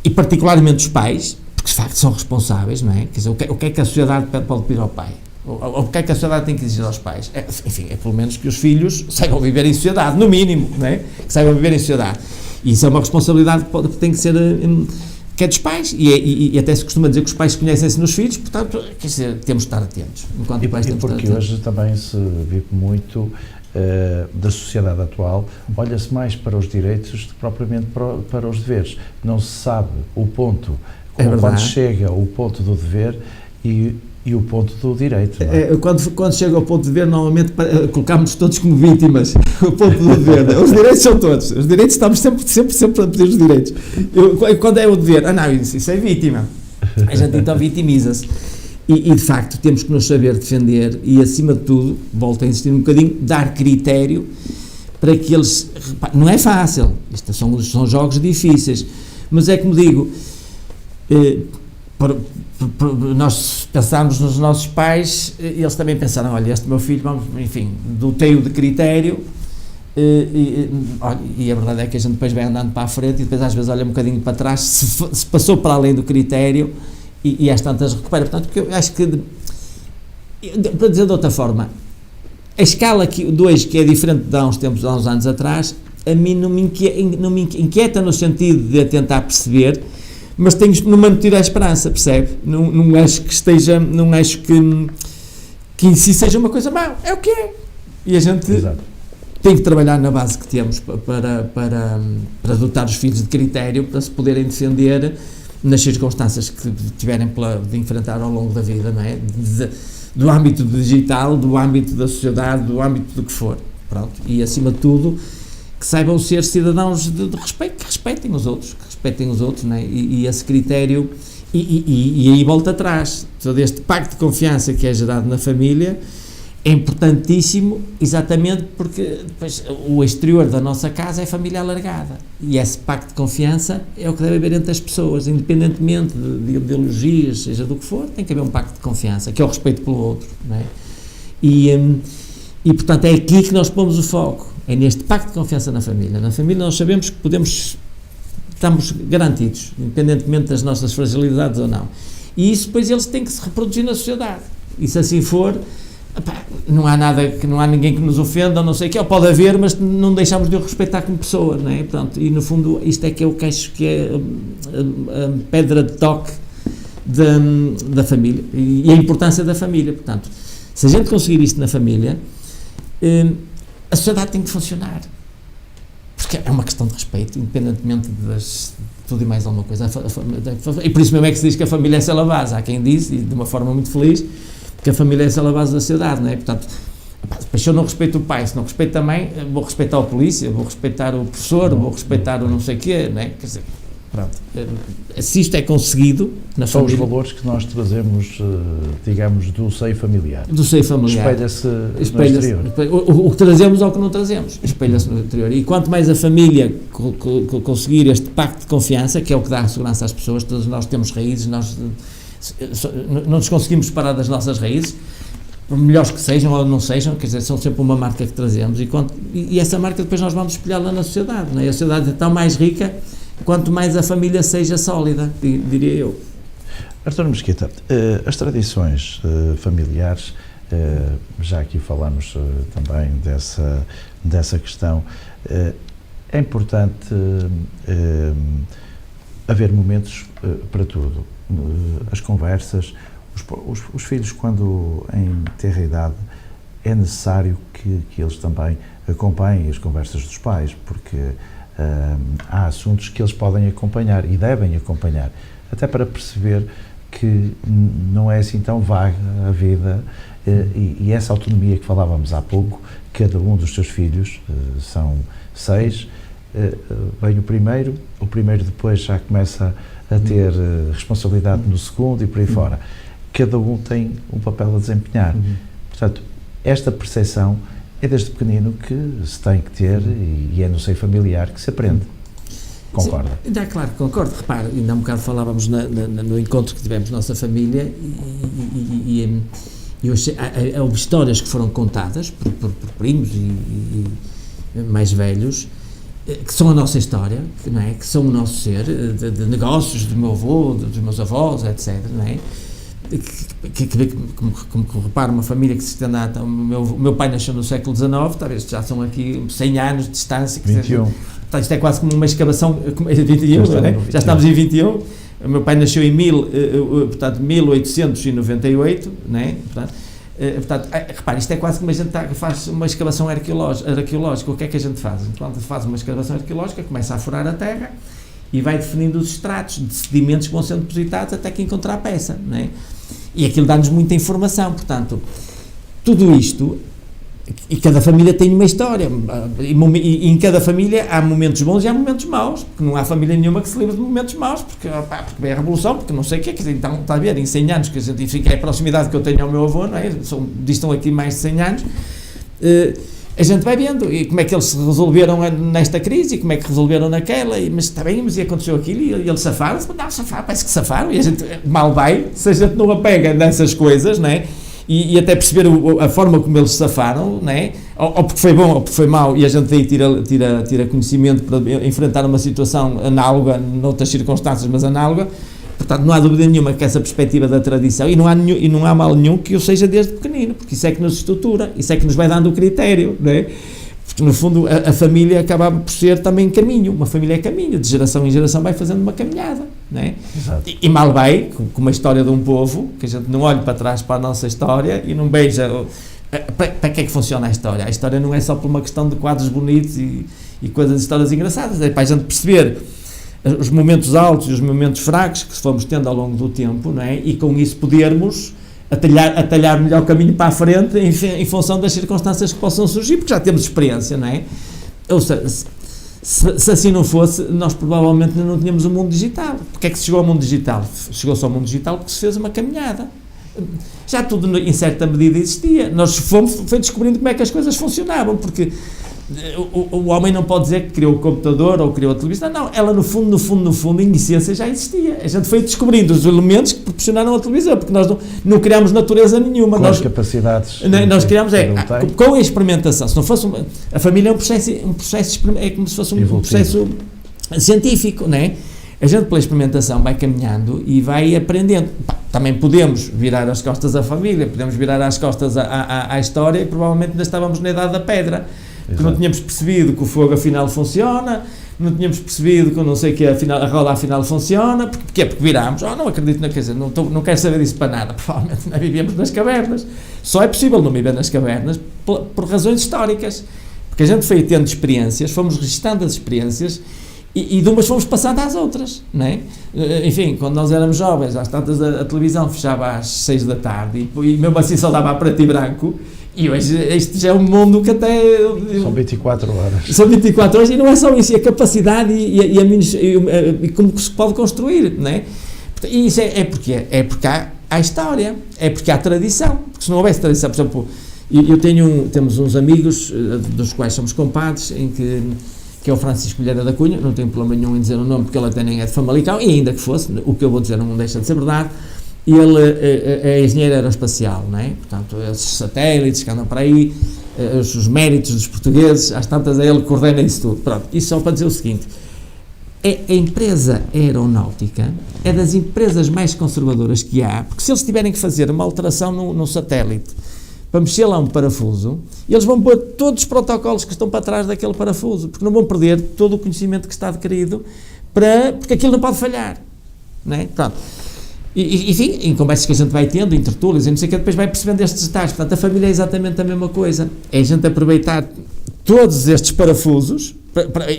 e particularmente os pais, porque de facto são responsáveis, não é? Quer dizer, o que é que a sociedade pode pedir ao pai? Ou porque é que a sociedade tem que exigir aos pais? Enfim, é pelo menos que os filhos saibam viver em sociedade, no mínimo, não é? Que saibam viver em sociedade. E isso é uma responsabilidade que tem que ser, que é dos pais, e até se costuma dizer que os pais conhecem-se nos filhos, portanto, quer dizer, temos de estar atentos. Enquanto pais temos de estar atentos. Porque hoje também se vive muito da sociedade atual, olha-se mais para os direitos do que propriamente para os deveres. Não se sabe o ponto, quando chega o ponto do dever e o ponto do direito. Não é? Quando chega ao ponto de dever, normalmente colocamos todos como vítimas. O ponto do dever. Os direitos são todos. Os direitos, estamos sempre a pedir os direitos. Quando é o dever? Não, isso é vítima. A gente então vitimiza-se. E de facto temos que nos saber defender e, acima de tudo, volto a insistir um bocadinho, dar critério para que eles... Não é fácil. Isto são jogos difíceis. Mas é como digo... nós pensámos nos nossos pais, eles também pensaram, olha, este meu filho, enfim, dotei-o de critério, e a verdade é que a gente depois vai andando para a frente e depois às vezes olha um bocadinho para trás, se passou para além do critério e às tantas recupera. Portanto, porque eu acho que, para dizer de outra forma, a escala de hoje, que é diferente de há uns anos atrás, a mim não me inquieta no sentido de tentar perceber, mas não me tira a esperança, percebe? Não acho que em si seja uma coisa má, é o que é. E a gente tem que trabalhar na base que temos para dotar os filhos de critério, para se poderem defender nas circunstâncias que tiverem de enfrentar ao longo da vida, não é? Do âmbito digital, do âmbito da sociedade, do âmbito do que for. Pronto. E, acima de tudo, que saibam ser cidadãos de respeito, que respeitem os outros, não é? E esse critério, e aí volta atrás, todo este pacto de confiança que é gerado na família é importantíssimo, exatamente porque depois, o exterior da nossa casa é a família alargada, e esse pacto de confiança é o que deve haver entre as pessoas, independentemente de ideologias, seja do que for, tem que haver um pacto de confiança, que é o respeito pelo outro, não é? E portanto é aqui que nós pomos o foco, é neste pacto de confiança na família. Na família nós sabemos que estamos garantidos, independentemente das nossas fragilidades ou não. E isso depois eles têm que se reproduzir na sociedade. E se assim for, não há ninguém que nos ofenda, ou não sei o que, ou pode haver, mas não deixamos de o respeitar como pessoa, não é? Portanto, e no fundo isto é que é o que acho que é a pedra de toque da família e a importância da família. Portanto, se a gente conseguir isto na família, a sociedade tem que funcionar, porque é uma questão de respeito, independentemente de tudo e mais alguma coisa. E por isso mesmo é que se diz que a família é a célula base. Há quem diz, e de uma forma muito feliz, que a família é a célula base da sociedade, não é? Portanto, se eu não respeito o pai, se não respeito a mãe, vou respeitar a polícia, vou respeitar o professor, vou respeitar o não sei o quê, não é? Quer dizer, pronto. Se isto é conseguido na são família... os valores que nós trazemos, digamos, do seio familiar. Do seio familiar. Espelha-se no exterior. O que trazemos ou o que não trazemos. Espelha-se no interior. E quanto mais a família conseguir este pacto de confiança, que é o que dá segurança às pessoas, todos nós temos raízes, nós não nos conseguimos separar das nossas raízes, por melhores que sejam ou não sejam, quer dizer, são sempre uma marca que trazemos, e essa marca depois nós vamos espelhá-la na sociedade, não é? A sociedade é tão mais rica quanto mais a família seja sólida, diria eu. Artur Mesquita, as tradições familiares, já aqui falamos também dessa questão, é importante haver momentos para tudo. As conversas, os filhos, quando em terra idade, é necessário que eles também acompanhem as conversas dos pais, porque há assuntos que eles podem acompanhar e devem acompanhar, até para perceber que não é assim tão vaga a vida, e essa autonomia que falávamos há pouco, cada um dos seus filhos, são 6, vem o primeiro depois já começa a ter responsabilidade no segundo e por aí fora. Cada um tem um papel a desempenhar. Portanto, esta percepção é desde pequenino que se tem que ter, e é no seio familiar que se aprende. Concorda? Sim, claro que concordo. Repare, ainda há um bocado falávamos no encontro que tivemos nossa família, e houve histórias que foram contadas por primos e mais velhos, que são a nossa história, não é? Que são o nosso ser, de negócios do meu avô, dos meus avós, etc., não é? como reparo, uma família que se estende há... O meu pai nasceu no século XIX, talvez já são aqui 100 anos de distância. 21. Isto é quase como uma escavação... 21, já estamos em 21. O meu pai nasceu em 1898, né? Portanto, repare, isto é quase como a gente faz uma escavação arqueológica. O que é que a gente faz? Quando faz uma escavação arqueológica, começa a furar a terra e vai definindo os estratos de sedimentos que vão sendo depositados até que encontrar a peça, não é? E aquilo dá-nos muita informação. Portanto, tudo isto, e cada família tem uma história, e em cada família há momentos bons e há momentos maus, porque não há família nenhuma que se livre de momentos maus, porque vem a Revolução, porque não sei o que é, então está a ver, em 100 anos, que a gente fica, é a proximidade que eu tenho ao meu avô, não é? Distam aqui mais de 100 anos, a gente vai vendo, e como é que eles se resolveram nesta crise, e como é que resolveram naquela, mas está bem, mas e aconteceu aquilo, e eles safaram-se, parece que safaram, e a gente mal vai, se a gente não apega nessas coisas, não é? E até perceber a forma como eles se safaram, não é? Ou porque foi bom ou porque foi mau, e a gente aí tira conhecimento para enfrentar uma situação análoga, noutras circunstâncias, mas análoga. Portanto, não há dúvida nenhuma que essa perspectiva da tradição, e não há mal nenhum que eu seja desde pequenino, porque isso é que nos estrutura, isso é que nos vai dando o critério, não é? Porque, no fundo, a família acaba por ser também caminho, uma família é caminho, de geração em geração vai fazendo uma caminhada, não é? E mal vai, com uma história de um povo, que a gente não olhe para trás para a nossa história e não veja... Para que é que funciona a história? A história não é só por uma questão de quadros bonitos e coisas, histórias engraçadas, é para a gente perceber os momentos altos e os momentos fracos que fomos tendo ao longo do tempo, não é? E com isso podermos atalhar melhor o caminho para a frente em função das circunstâncias que possam surgir, porque já temos experiência, não é? Ou seja, se assim não fosse, nós provavelmente não tínhamos um mundo digital. Porque é que se chegou ao mundo digital? Chegou-se ao mundo digital porque se fez uma caminhada. Já tudo, em certa medida, existia. Nós fomos descobrindo como é que as coisas funcionavam, porque o homem não pode dizer que criou o computador ou criou a televisão, não, ela no fundo, em essência já existia. A gente foi descobrindo os elementos que proporcionaram a televisão, porque nós não criámos natureza nenhuma. Com as capacidades. Nós criámos, com a experimentação. Se não fosse a família é um processo, é como se fosse um processo científico, não é? A gente, pela experimentação, vai caminhando e vai aprendendo. Também podemos virar as costas à família, podemos virar as costas à história, e provavelmente ainda estávamos na idade da pedra. Porque não tínhamos percebido que o fogo afinal funciona, não tínhamos percebido que não sei que a roda afinal funciona, porque virámos, não acredito, quer dizer, não quero saber disso para nada, provavelmente não vivíamos nas cavernas. Só é possível não viver nas cavernas por razões históricas, porque a gente foi tendo experiências, fomos registando as experiências e de umas fomos passando às outras, não é? Enfim, quando nós éramos jovens, às tantas a televisão fechava às 6 da tarde e mesmo assim só dava a preto e branco. E hoje este já é um mundo que até... São 24 horas. São 24 horas e não é só isso, é a capacidade e como se pode construir, não é? E isso é porque há história, é porque há tradição. Porque se não houvesse tradição, por exemplo, temos uns amigos dos quais somos compadres, que é o Francisco Vilhena da Cunha, não tenho problema nenhum em dizer o nome, porque ele até nem é de Famalicão, e ainda que fosse, o que eu vou dizer não deixa de ser verdade. Ele é engenheiro aeroespacial, não é? Portanto, esses satélites que andam para aí, os méritos dos portugueses, às tantas ele coordena isso tudo. Pronto, isso só para dizer o seguinte, a empresa aeronáutica é das empresas mais conservadoras que há, porque se eles tiverem que fazer uma alteração no satélite, para mexer lá um parafuso, eles vão pôr todos os protocolos que estão para trás daquele parafuso, porque não vão perder todo o conhecimento que está adquirido, porque aquilo não pode falhar, não é? Pronto. E enfim, em conversas que a gente vai tendo, em tertúlias, e não sei o que, depois vai percebendo estes detalhes. Portanto, a família é exatamente a mesma coisa. É a gente aproveitar todos estes parafusos,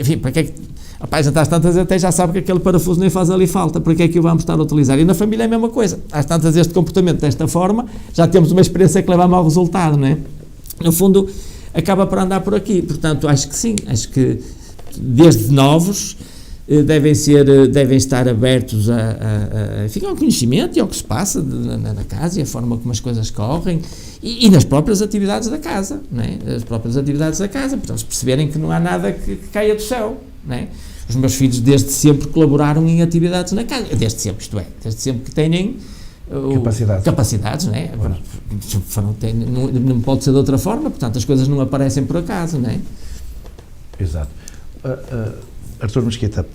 enfim, para que é que... A gente às tantas até já sabe que aquele parafuso nem faz ali falta, para que é que o vamos estar a utilizar? E na família é a mesma coisa. Às tantas este comportamento desta forma, já temos uma experiência que leva a mau resultado, não é? No fundo, acaba por andar por aqui. Portanto, acho que sim, acho que desde novos... devem estar abertos ao conhecimento e ao que se passa na casa e a forma como as coisas correm e nas próprias atividades da casa, não é? As próprias atividades da casa, portanto, se perceberem que não há nada que caia do céu, não é? Os meus filhos desde sempre colaboraram em atividades na casa, desde sempre que têm capacidades, não é? Não pode ser de outra forma, portanto as coisas não aparecem por acaso, não é? Exato. Artur Mesquita,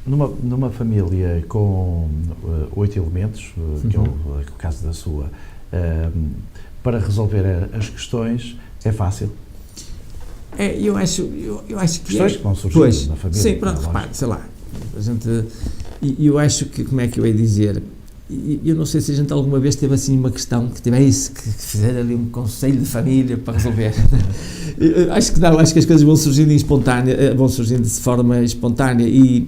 Numa família com 8 elementos, que é o caso da sua, para resolver as questões é fácil? Eu acho que questões que vão surgir na família. Sim, pronto, repare, sei lá, a gente, eu acho que, como é que eu ia dizer, eu não sei se a gente alguma vez teve assim uma questão que tivesse que fazer ali um conselho de família para resolver. Acho que não, acho que as coisas vão surgindo vão surgindo de forma espontânea e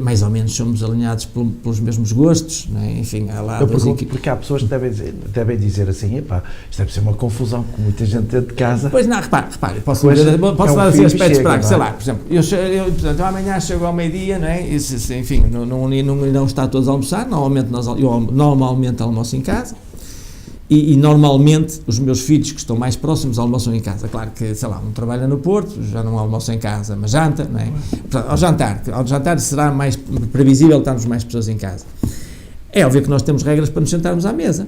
mais ou menos somos alinhados pelos mesmos gostos, não é? Enfim, há lá... Eu pergunto porque há pessoas que devem dizer assim, epá, isto deve ser uma confusão, com muita gente dentro de casa. Pois não, repare, posso dar assim aspectos práticos, sei lá, por exemplo, portanto, amanhã chego ao meio-dia, não é? Enfim, não está todos a almoçar, eu normalmente almoço em casa. E normalmente os meus filhos que estão mais próximos almoçam em casa. Claro que, sei lá, um trabalha no Porto, já não almoça em casa, mas janta, não é? Portanto, ao jantar será mais previsível estarmos mais pessoas em casa. É óbvio que nós temos regras para nos sentarmos à mesa,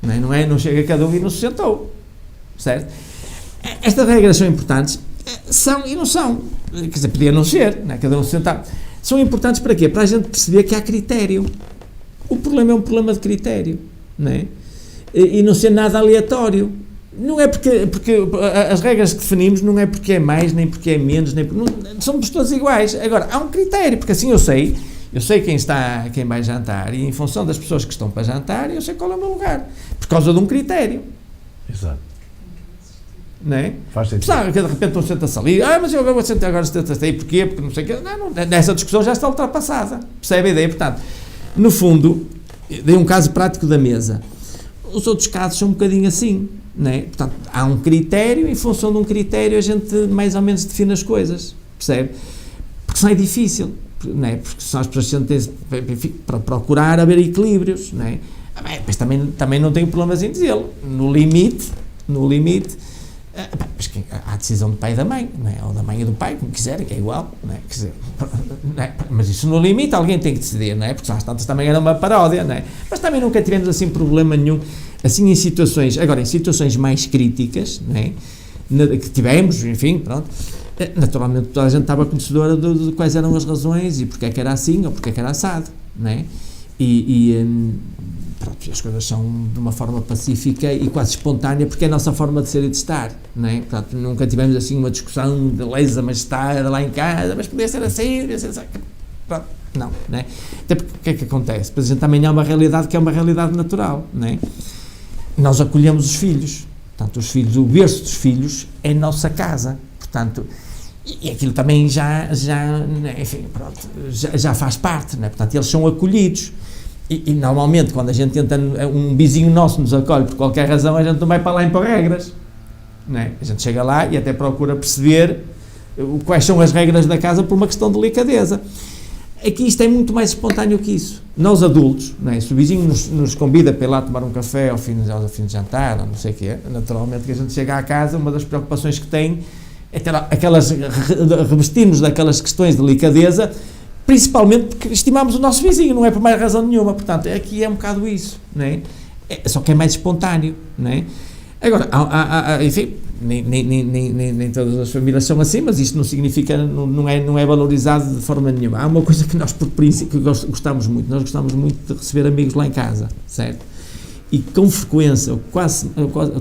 não é? Não chega cada um e não se sentou, certo? Estas regras são importantes, são e não são, quer dizer, podia não ser, não é? Cada um se sentar. São importantes para quê? Para a gente perceber que há critério. O problema é um problema de critério, não é? E não ser nada aleatório. Não é porque as regras que definimos não é porque é mais, nem porque é menos, somos todos iguais. Agora, há um critério, porque assim eu sei quem vai jantar e em função das pessoas que estão para jantar, eu sei qual é o meu lugar. Por causa de um critério. Exato. Não é? Faz sentido. Sabe, que de repente um senta-se ali, mas eu vou sentar agora, senta-se aí, porquê? Porque não sei o quê. Não, nessa discussão já está ultrapassada. Percebe a ideia? Portanto, no fundo, dei um caso prático da mesa. Os outros casos são um bocadinho assim, não é? Portanto, há um critério, em função de um critério a gente mais ou menos define as coisas, percebe? Porque senão é difícil, não é? Porque são as pessoas que para procurar haver equilíbrios, não é? Mas também não tenho problemas em dizê-lo. No limite, mas há a decisão do pai e da mãe, não é? Ou da mãe e do pai, como quiserem, que é igual, não é? Quer dizer, não é? Mas isso no limite alguém tem que decidir, não é? Porque às tantas também era uma paródia, não é? Mas também nunca tivemos assim problema nenhum, assim em situações mais críticas, não é? Que tivemos, enfim, pronto, naturalmente toda a gente estava conhecedora de quais eram as razões e porque é que era assim ou porque é que era assado, não é? Pronto, as coisas são de uma forma pacífica e quase espontânea, porque é a nossa forma de ser e de estar, não é? Portanto, nunca tivemos assim uma discussão de lesa majestade lá em casa, mas podia ser assim, pronto, não é? Até porque o que é que acontece? Pois a gente também há uma realidade que é uma realidade natural, não é? Nós acolhemos os filhos, portanto, o berço dos filhos é a nossa casa, portanto, e aquilo também enfim, pronto, já faz parte, não é? Portanto, eles são acolhidos. E normalmente, quando a gente tenta, um vizinho nosso nos acolhe por qualquer razão, a gente não vai para lá impor regras, não é? A gente chega lá e até procura perceber quais são as regras da casa por uma questão de delicadeza. Aqui isto é muito mais espontâneo que isso. Nós adultos, não é? Se o vizinho nos convida para ir lá tomar um café ao fim de jantar, ou não sei o quê, naturalmente que a gente chega à casa, uma das preocupações que tem é ter revestir-nos daquelas questões de delicadeza, principalmente porque estimamos o nosso vizinho, não é por mais razão nenhuma. Portanto, aqui é um bocado isso, não é? Só que é mais espontâneo, não é? Agora, enfim, nem todas as famílias são assim, mas isto não significa, não é valorizado de forma nenhuma. Há uma coisa que nós, por princípio, gostamos muito, nós gostamos muito de receber amigos lá em casa, certo? E com frequência, quase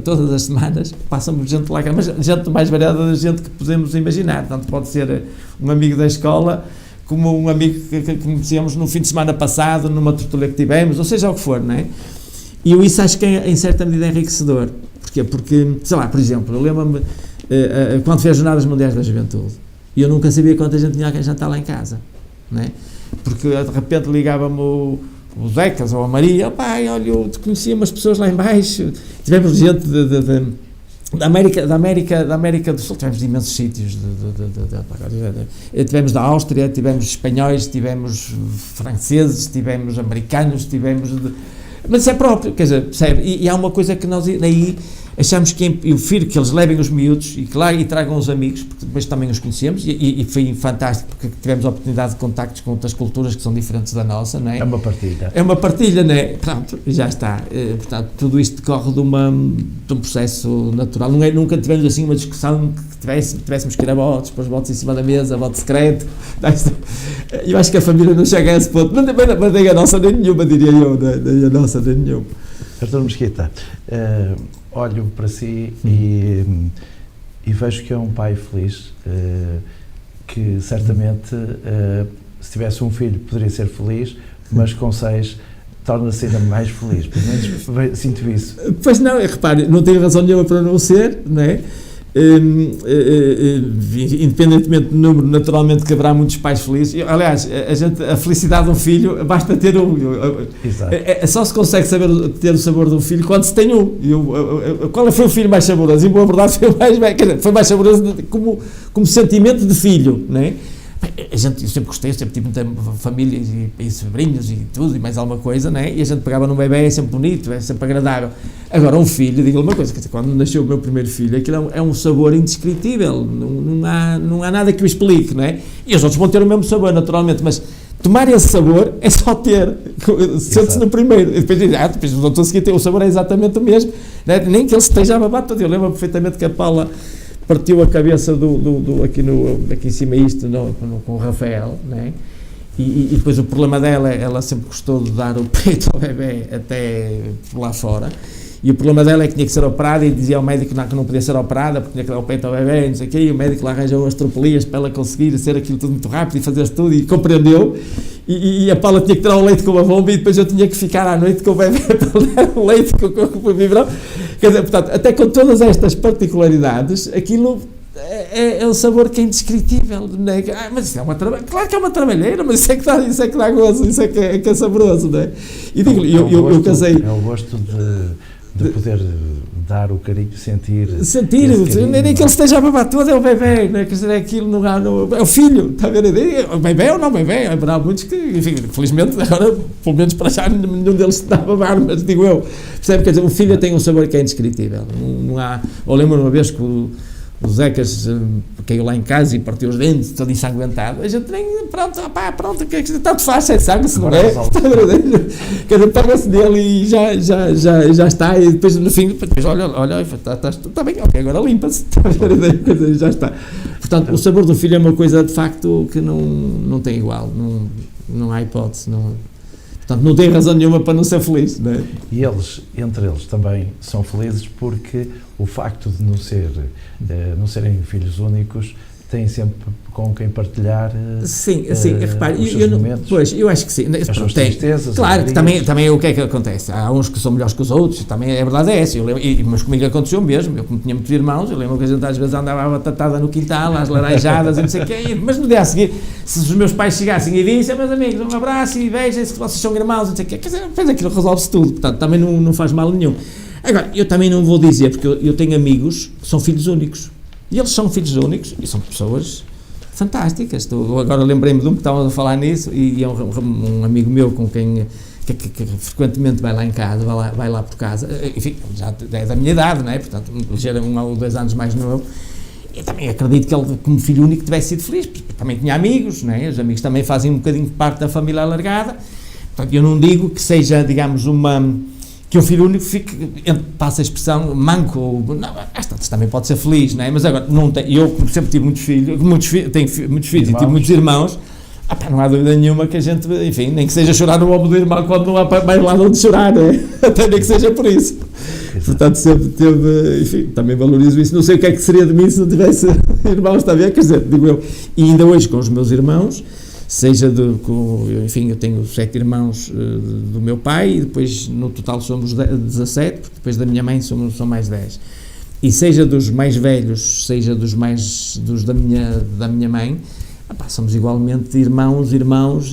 todas as semanas, passamos gente lá em casa, mas gente mais variada da gente que podemos imaginar. Tanto pode ser um amigo da escola, como um amigo que conhecemos no fim de semana passado, numa tertúlia que tivemos, ou seja o que for, não é? E eu isso acho que é, em certa medida, enriquecedor. Porquê? Porque, sei lá, por exemplo, eu lembro-me quando fez as Jornadas Mundiais da Juventude, e eu nunca sabia quanta gente tinha a jantar lá em casa, não é? Porque de repente ligava-me o Zecas ou a Maria, pai, olha, eu conhecia umas pessoas lá em baixo, tivemos gente da América do Sul, tivemos de imensos sítios, tivemos da Áustria, tivemos espanhóis, tivemos franceses, tivemos americanos, mas isso é próprio, quer dizer, percebe? E há uma coisa que nós, daí, achamos que eu prefiro que eles levem os miúdos e que lá e tragam os amigos, porque depois também os conhecemos, e foi fantástico porque tivemos a oportunidade de contactos com outras culturas que são diferentes da nossa, não é? É uma partilha. É uma partilha, não é? Pronto, já está. Portanto, tudo isto decorre de um processo natural. Nunca tivemos assim uma discussão que tivéssemos que ir a votos, pôr os votos em cima da mesa, voto secreto. Eu acho que a família não chega a esse ponto, mas nem a nossa nem nenhuma, diria eu, nem a nossa nem nenhuma. Artur Mesquita, olho para si e vejo que é um pai feliz, que certamente, se tivesse um filho, poderia ser feliz, mas com 6 torna-se ainda mais feliz. Pelo menos sinto isso. Pois não, repare, não tenho razão nenhuma para não ser, não é? Independentemente do número, naturalmente que haverá muitos pais felizes. Aliás, a felicidade de um filho basta ter um. Exato. Só se consegue ter o sabor de um filho quando se tem um. Qual foi o filho mais saboroso? Em boa verdade foi mais saboroso como sentimento de filho, não é? Eu sempre gostei, eu sempre tive muita família e sobrinhos e tudo, e mais alguma coisa, né? E a gente pegava num bebê, é sempre bonito, é sempre agradável. Agora, um filho, digo-lhe uma coisa, quando nasceu o meu primeiro filho, aquilo é um sabor indescritível, não há nada que o explique, não é? E os outros vão ter o mesmo sabor, naturalmente, mas tomar esse sabor é só ter, sente-se no primeiro, e depois os outros a seguir, o sabor é exatamente o mesmo, né? Nem que ele esteja a babar todo. Eu lembro perfeitamente que a Paula partiu a cabeça aqui em cima com o Rafael, né? E depois o problema dela, ela sempre gostou de dar o peito ao bebê até por lá fora, e o problema dela é que tinha que ser operada, e dizia ao médico que não podia ser operada porque tinha que dar o peito ao bebê, não sei o quê, e o médico lá arranjou as tropelias para ela conseguir ser aquilo tudo muito rápido e fazer tudo, e compreendeu, e a Paula tinha que tirar o leite com a bomba, e depois eu tinha que ficar à noite com o bebê para dar o leite com o biberão. Quer dizer, portanto, até com todas estas particularidades, aquilo é um sabor que é indescritível, não é? Mas isso é uma trabalheira, claro que é uma trabalheira, mas isso é que dá gozo, isso é que é saboroso, não é? E digo-lhe, eu casei... É o gosto de poder dar o carinho, sentir, nem que ele esteja a babar todo, é o bebê, não é? Quer dizer, é aquilo, é o filho, está a ver? O bebê ou não bebê, haverá muitos que, enfim, felizmente, agora, pelo menos para já, nenhum deles está a babar, mas digo eu, percebe? Quer dizer, o filho tem um sabor que é indescritível, não há, eu lembro uma vez que o Zecas caiu lá em casa e partiu os dentes, todo ensanguentado. A gente nem, pronto, tanto faz, é sangue, se não é? Quer dizer, pega-se dele e já está, e depois no fim, depois olha, está bem, ok, agora limpa-se, já está. Portanto, o sabor do filho é uma coisa de facto que não tem igual, não há hipótese, portanto, não tem razão nenhuma para não ser feliz, não é? E entre eles também são felizes porque o facto de não serem filhos únicos, têm sempre com quem partilhar repare, os seus momentos. Pois, eu acho que sim. As suas tristezas. Claro, que também o que é que acontece? Há uns que são melhores que os outros, também a verdade é essa. Mas comigo aconteceu mesmo, eu como tinha muitos irmãos, eu lembro que a gente às vezes andava batatada no quintal, às laranjadas e não sei o quê, mas no dia a seguir, se os meus pais chegassem e dissem, meus amigos, um abraço e vejam-se que vocês são irmãos, não sei o quê, quer dizer, depois aquilo resolve-se tudo, portanto, também não faz mal nenhum. Agora, eu também não vou dizer, porque eu tenho amigos que são filhos únicos, e eles são filhos únicos, e são pessoas fantásticas. Agora lembrei-me de um que estávamos a falar nisso, e é um amigo meu com quem que frequentemente vai lá em casa, vai lá por casa, enfim, já é da minha idade, não é? Portanto, ligeiro 1 ou 2 anos mais novo. Eu também acredito que ele, como filho único, tivesse sido feliz, porque também tinha amigos, não é? Os amigos também fazem um bocadinho parte da família alargada. Portanto, eu não digo que seja, digamos, que o filho único fique, passa a expressão, manco, ou, não, às tantas também pode ser feliz, não é? Mas agora, eu sempre tive muitos filhos, tenho muitos filhos e tive muitos irmãos, não há dúvida nenhuma que a gente, enfim, nem que seja chorar no ombro do irmão quando não há mais lá onde chorar, não é? Até nem que seja por isso. Exato. Portanto, sempre teve, enfim, também valorizo isso. Não sei o que é que seria de mim se não tivesse irmãos, está a ver? Quer dizer, digo eu, e ainda hoje com os meus irmãos, enfim, eu tenho 7 irmãos do meu pai, e depois no total somos 17, porque depois da minha mãe são mais 10. E seja dos mais velhos, seja dos da minha mãe, somos igualmente irmãos,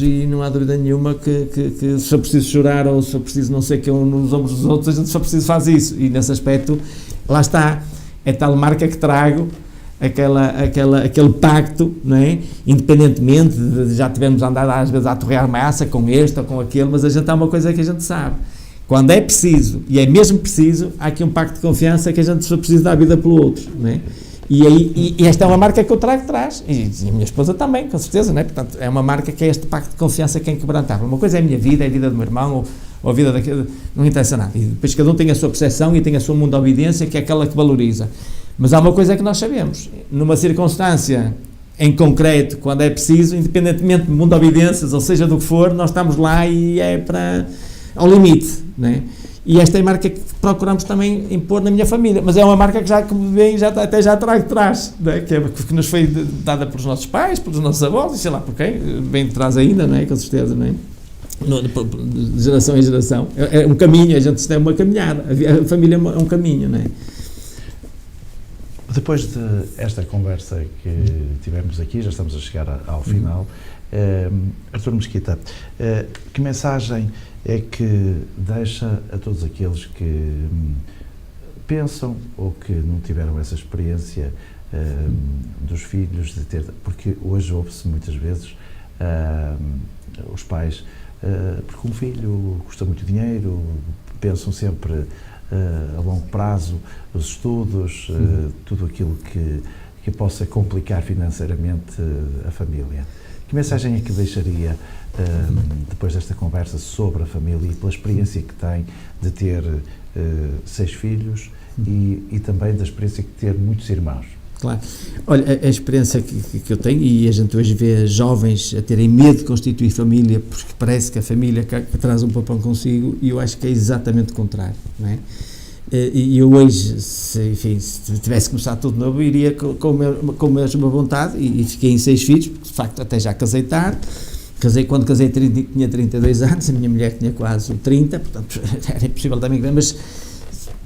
e não há dúvida nenhuma que se eu preciso chorar ou se eu preciso não sei o que nos ombros dos outros, a gente só preciso fazer isso. E nesse aspecto, lá está, é tal marca que trago, aquele pacto, não é? Independentemente de já tivemos andado às vezes a torrear massa com este ou com aquele, mas a gente há uma coisa que a gente sabe: quando é preciso, e é mesmo preciso, há aqui um pacto de confiança que a gente só precisa dar a vida pelo outro, não é? E esta é uma marca que eu trago de trás, e a minha esposa também, com certeza, não é? Portanto, é uma marca que é este pacto de confiança que é inquebrantável. Uma coisa é a minha vida, é a vida do meu irmão, ou a vida daquele, não interessa nada. E depois cada um tem a sua percepção e tem a sua mundo de obediência, que é aquela que valoriza. Mas há uma coisa que nós sabemos, numa circunstância em concreto, quando é preciso, independentemente do mundo de obediências, ou seja, do que for, nós estamos lá e é para ao limite, não é? E esta é a marca que procuramos também impor na minha família, mas é uma marca que já, como bem, até já trago de trás, não é? Que nos foi dada pelos nossos pais, pelos nossos avós, e sei lá por quem, bem de trás ainda, não é? Com certeza, não é? De geração em geração. É um caminho, a gente tem uma caminhada, a família é um caminho, não é? Depois de esta conversa que tivemos aqui, já estamos a chegar ao final, Artur Mesquita, que mensagem é que deixa a todos aqueles que pensam ou que não tiveram essa experiência dos filhos, de ter, porque hoje ouve-se muitas vezes os pais, porque um filho custa muito dinheiro, pensam sempre a longo prazo, os estudos, tudo aquilo que possa complicar financeiramente a família. Que mensagem é que deixaria depois desta conversa sobre a família e pela experiência que tem de ter 6 filhos e também da experiência de ter muitos irmãos? Claro. Olha, a experiência que eu tenho, e a gente hoje vê jovens a terem medo de constituir família, porque parece que a família que traz um papão consigo, e eu acho que é exatamente o contrário, não é? E eu hoje, se tivesse começado tudo novo, iria com a mesma vontade, e fiquei em 6 filhos, porque de facto até já casei tarde. Quando casei tinha 32 anos, a minha mulher tinha quase 30, portanto era impossível também, mas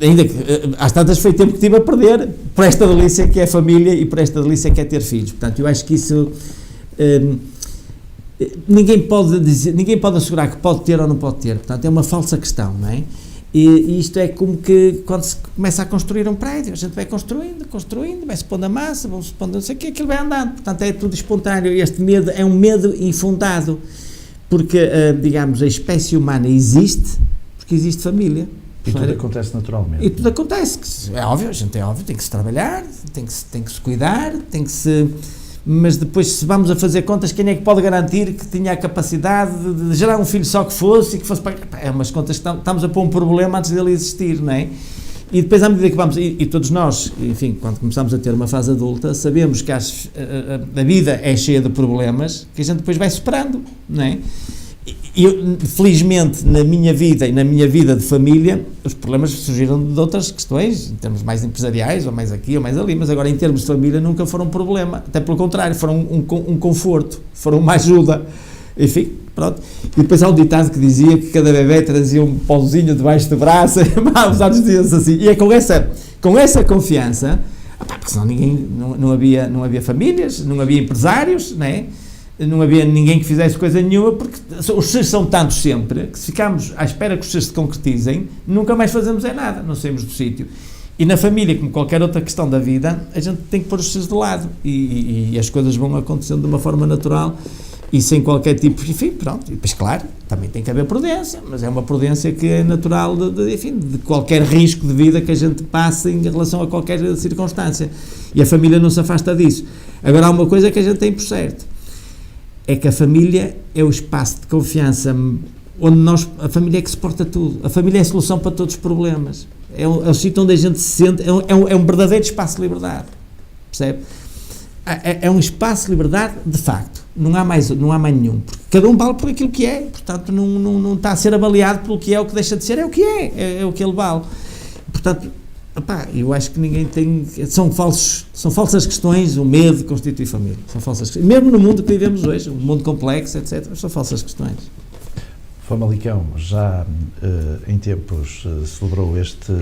ainda que às tantas foi tempo que tive a perder por esta delícia que é a família e por esta delícia que é ter filhos. Portanto, eu acho que isso ninguém pode assegurar que pode ter ou não pode ter, portanto é uma falsa questão, não é? E isto é como que quando se começa a construir um prédio, a gente vai construindo, vai-se pondo a massa, vão-se pondo não sei o que, aquilo vai andando, portanto é tudo espontâneo. Este medo é um medo infundado, porque, digamos, a espécie humana existe porque existe família. E tudo acontece naturalmente. E tudo acontece, é óbvio, a gente é óbvio, tem que se trabalhar, tem que se cuidar, tem que se... Mas depois, se vamos a fazer contas, quem é que pode garantir que tinha a capacidade de gerar um filho só que fosse e que fosse para... É umas contas que estamos a pôr um problema antes dele existir, não é? E depois, à medida que vamos... E todos nós, enfim, quando começamos a ter uma fase adulta, sabemos que a vida é cheia de problemas que a gente depois vai superando, não é? E eu, felizmente, na minha vida e na minha vida de família, os problemas surgiram de outras questões, em termos mais empresariais, ou mais aqui, ou mais ali, mas agora em termos de família nunca foram um problema, até pelo contrário, foram um conforto, foram uma ajuda, enfim, pronto. E depois há um ditado que dizia que cada bebê trazia um pauzinho debaixo do braço, há uns dias assim, e é com essa confiança, porque senão não havia famílias, não havia empresários, não é? Não havia ninguém que fizesse coisa nenhuma, porque os seres são tantos sempre, que se ficarmos à espera que os seres se concretizem, nunca mais fazemos nada, não saímos do sítio. E na família, como qualquer outra questão da vida, a gente tem que pôr os seres de lado, e as coisas vão acontecendo de uma forma natural, e sem qualquer tipo, enfim, pronto. E depois, claro, também tem que haver prudência, mas é uma prudência que é natural de qualquer risco de vida que a gente passe em relação a qualquer circunstância. E a família não se afasta disso. Agora, há uma coisa que a gente tem por certo, é que a família é o espaço de confiança onde a família é que suporta tudo. A família é a solução para todos os problemas. É o sítio onde a gente se sente, é um verdadeiro espaço de liberdade. Percebe? É um espaço de liberdade de facto. Não há mais nenhum. Porque cada um vale por aquilo que é. Portanto, não está a ser avaliado pelo que é, o que deixa de ser. É o que é o que ele vale. Portanto, eu acho que ninguém tem... São falsas questões, o medo de constituir família. São falsas questões. Mesmo no mundo que vivemos hoje, um mundo complexo, etc., são falsas questões. Famalicão já em tempos celebrou este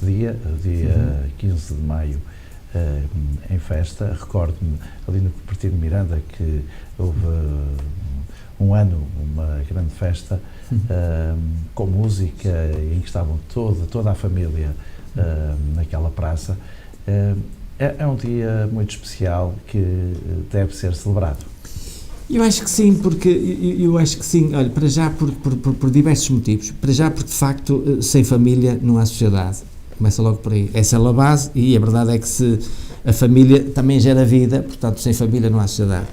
dia, dia 15 de maio, em festa. Recordo-me ali no Cupertino Miranda que houve um ano uma grande festa com música em que estavam toda a família naquela praça. É um dia muito especial que deve ser celebrado. Eu acho que sim, porque eu acho que sim, olha, para já por diversos motivos. Para já porque, de facto, sem família não há sociedade. Começa logo por aí. Essa é a base e a verdade é que se a família também gera vida, portanto, sem família não há sociedade.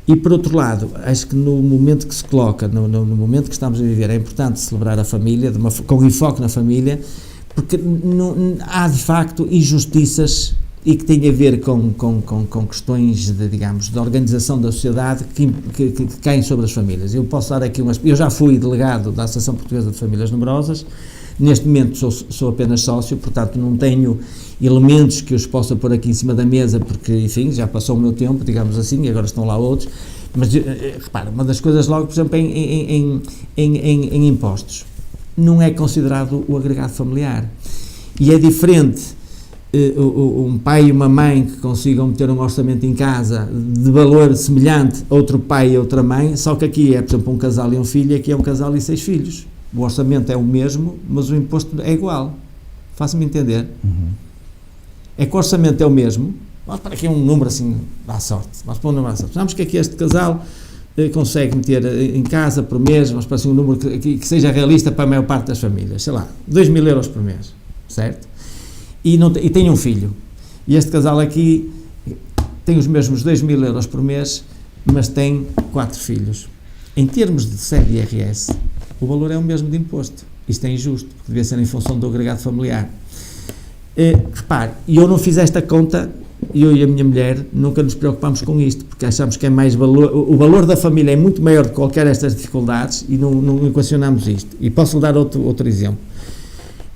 E, por outro lado, acho que no momento que se coloca, no momento que estamos a viver, é importante celebrar a família, com enfoque na família, porque há, de facto, injustiças e que têm a ver com questões de organização da sociedade que caem sobre as famílias. Eu posso dar aqui eu já fui delegado da Associação Portuguesa de Famílias Numerosas, neste momento sou apenas sócio, portanto não tenho elementos que eu os possa pôr aqui em cima da mesa, porque, enfim, já passou o meu tempo, digamos assim, e agora estão lá outros, mas repara, uma das coisas logo, por exemplo, em impostos, não é considerado o agregado familiar, e é diferente um pai e uma mãe que consigam meter um orçamento em casa de valor semelhante a outro pai e outra mãe, só que aqui é, por exemplo, um casal e um filho, e aqui é um casal e 6 filhos. O orçamento é o mesmo, mas o imposto é igual. Faça-me entender. Uhum. É que o orçamento é o mesmo. Vamos para aqui um número assim, à sorte. Vamos para um número à sorte. Vamos que aqui este casal consegue meter em casa por mês, vamos para assim um número que seja realista para a maior parte das famílias. Sei lá, 2.000 euros por mês. Certo? E tem um filho. E este casal aqui tem os mesmos 2.000 euros por mês, mas tem 4 filhos. Em termos de sede e IRS, o valor é o mesmo de imposto. Isto é injusto, porque devia ser em função do agregado familiar. Repare, eu não fiz esta conta, eu e a minha mulher nunca nos preocupamos com isto, porque achamos que é mais valor, o valor da família é muito maior do que qualquer destas dificuldades e não equacionamos isto. E posso-lhe dar outro exemplo.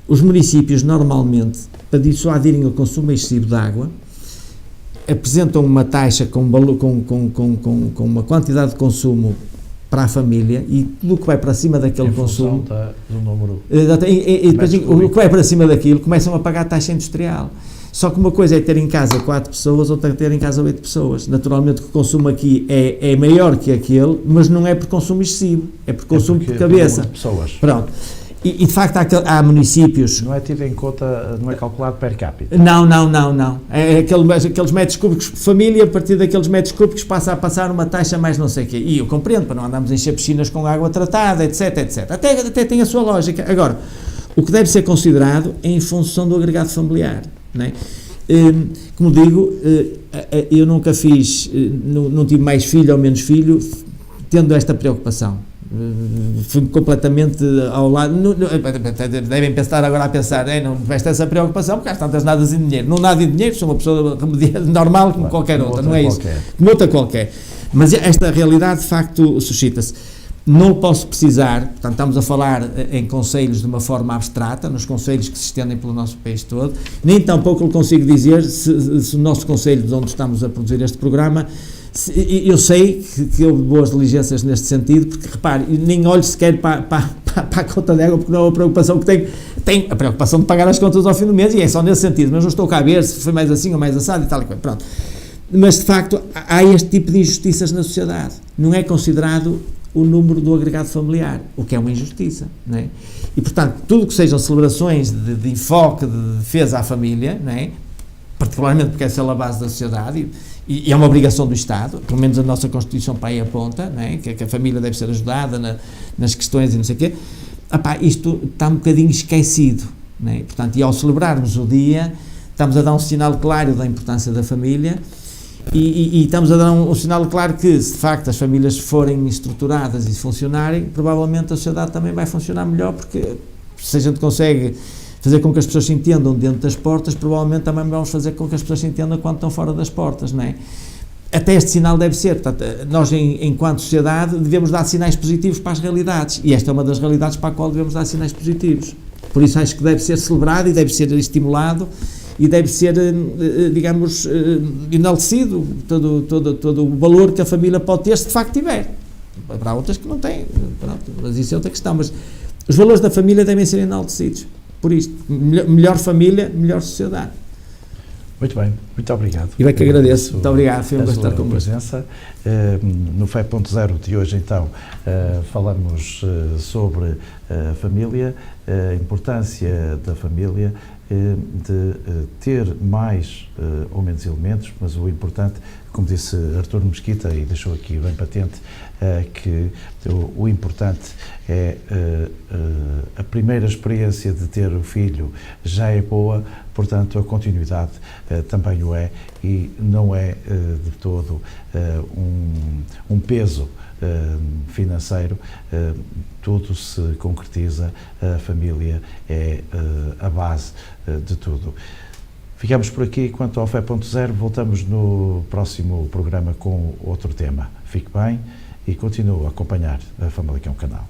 Os municípios, normalmente, para dissuadirem o consumo excessivo de água, apresentam uma taxa com uma quantidade de consumo para a família e tudo o que vai para cima daquele consumo do número e depois o que vai para cima daquilo começam a pagar a taxa industrial. Só que uma coisa é ter em casa 4 pessoas, outra é ter em casa 8 pessoas. Naturalmente o consumo aqui é maior que aquele, mas não é por consumo excessivo, é por consumo de cabeça. Pronto. E de facto há municípios... Não é tido em conta, não é calculado per capita? Não. É aqueles metros cúbicos por família, a partir daqueles metros cúbicos passa a passar uma taxa mais não sei o quê. E eu compreendo, para não andarmos a encher piscinas com água tratada, etc. Até tem a sua lógica. Agora, o que deve ser considerado é em função do agregado familiar. Não é? Como digo, eu nunca fiz, não tive mais filho ou menos filho, tendo esta preocupação. Fui completamente ao lado. Devem estar agora a pensar, não tiveste essa preocupação, porque às tantas nadas em dinheiro. Não nada em dinheiro, sou uma pessoa normal como qualquer outra, não é isso? Como outra qualquer. Mas esta realidade de facto suscita-se. Não posso precisar, portanto, estamos a falar em conselhos de uma forma abstrata, nos conselhos que se estendem pelo nosso país todo, nem tampouco lhe consigo dizer se o nosso conselho, de onde estamos a produzir este programa, eu sei que houve boas diligências neste sentido, porque repare, nem olho sequer para a conta de água, porque não é a preocupação que tem a preocupação de pagar as contas ao fim do mês, e é só nesse sentido, mas não estou cá a ver se foi mais assim ou mais assado e tal e coisa, pronto. Mas de facto há este tipo de injustiças na sociedade, não é considerado o número do agregado familiar, o que é uma injustiça, não é? E portanto, tudo que sejam celebrações de enfoque, de defesa à família, não é? Particularmente porque essa é a base da sociedade e é uma obrigação do Estado, pelo menos a nossa Constituição para aí aponta, não é? Que a família deve ser ajudada nas questões e não sei o quê. Isto está um bocadinho esquecido, não é? Portanto, e ao celebrarmos o dia, estamos a dar um sinal claro da importância da família e estamos a dar um sinal claro que, se de facto as famílias forem estruturadas e funcionarem, provavelmente a sociedade também vai funcionar melhor, porque se a gente consegue fazer com que as pessoas se entendam dentro das portas, provavelmente também vamos fazer com que as pessoas se entendam quando estão fora das portas, não é? Até este sinal deve ser, portanto, nós enquanto sociedade devemos dar sinais positivos para as realidades, e esta é uma das realidades para a qual devemos dar sinais positivos. Por isso acho que deve ser celebrado e deve ser estimulado e deve ser, digamos, enaltecido todo o valor que a família pode ter, se de facto tiver. Haverá outras que não têm, pronto, mas isso é outra questão, mas os valores da família devem ser enaltecidos. Por isto, melhor família, melhor sociedade. Muito bem, muito obrigado. Eu é que agradeço. Muito obrigado, foi um gosto estar convosco. Presença. No FEP.0 de hoje, então, falamos sobre a família, a importância da família de ter mais ou menos elementos, mas o importante, como disse Artur Mesquita, e deixou aqui bem patente, que o importante é a primeira experiência de ter o filho já é boa, portanto a continuidade também o é, e não é de todo um peso financeiro. Tudo se concretiza, a família é a base de tudo. Ficamos por aqui. Quanto ao Fé.0, voltamos no próximo programa com outro tema. Fique bem e continue a acompanhar a Famalicão Canal.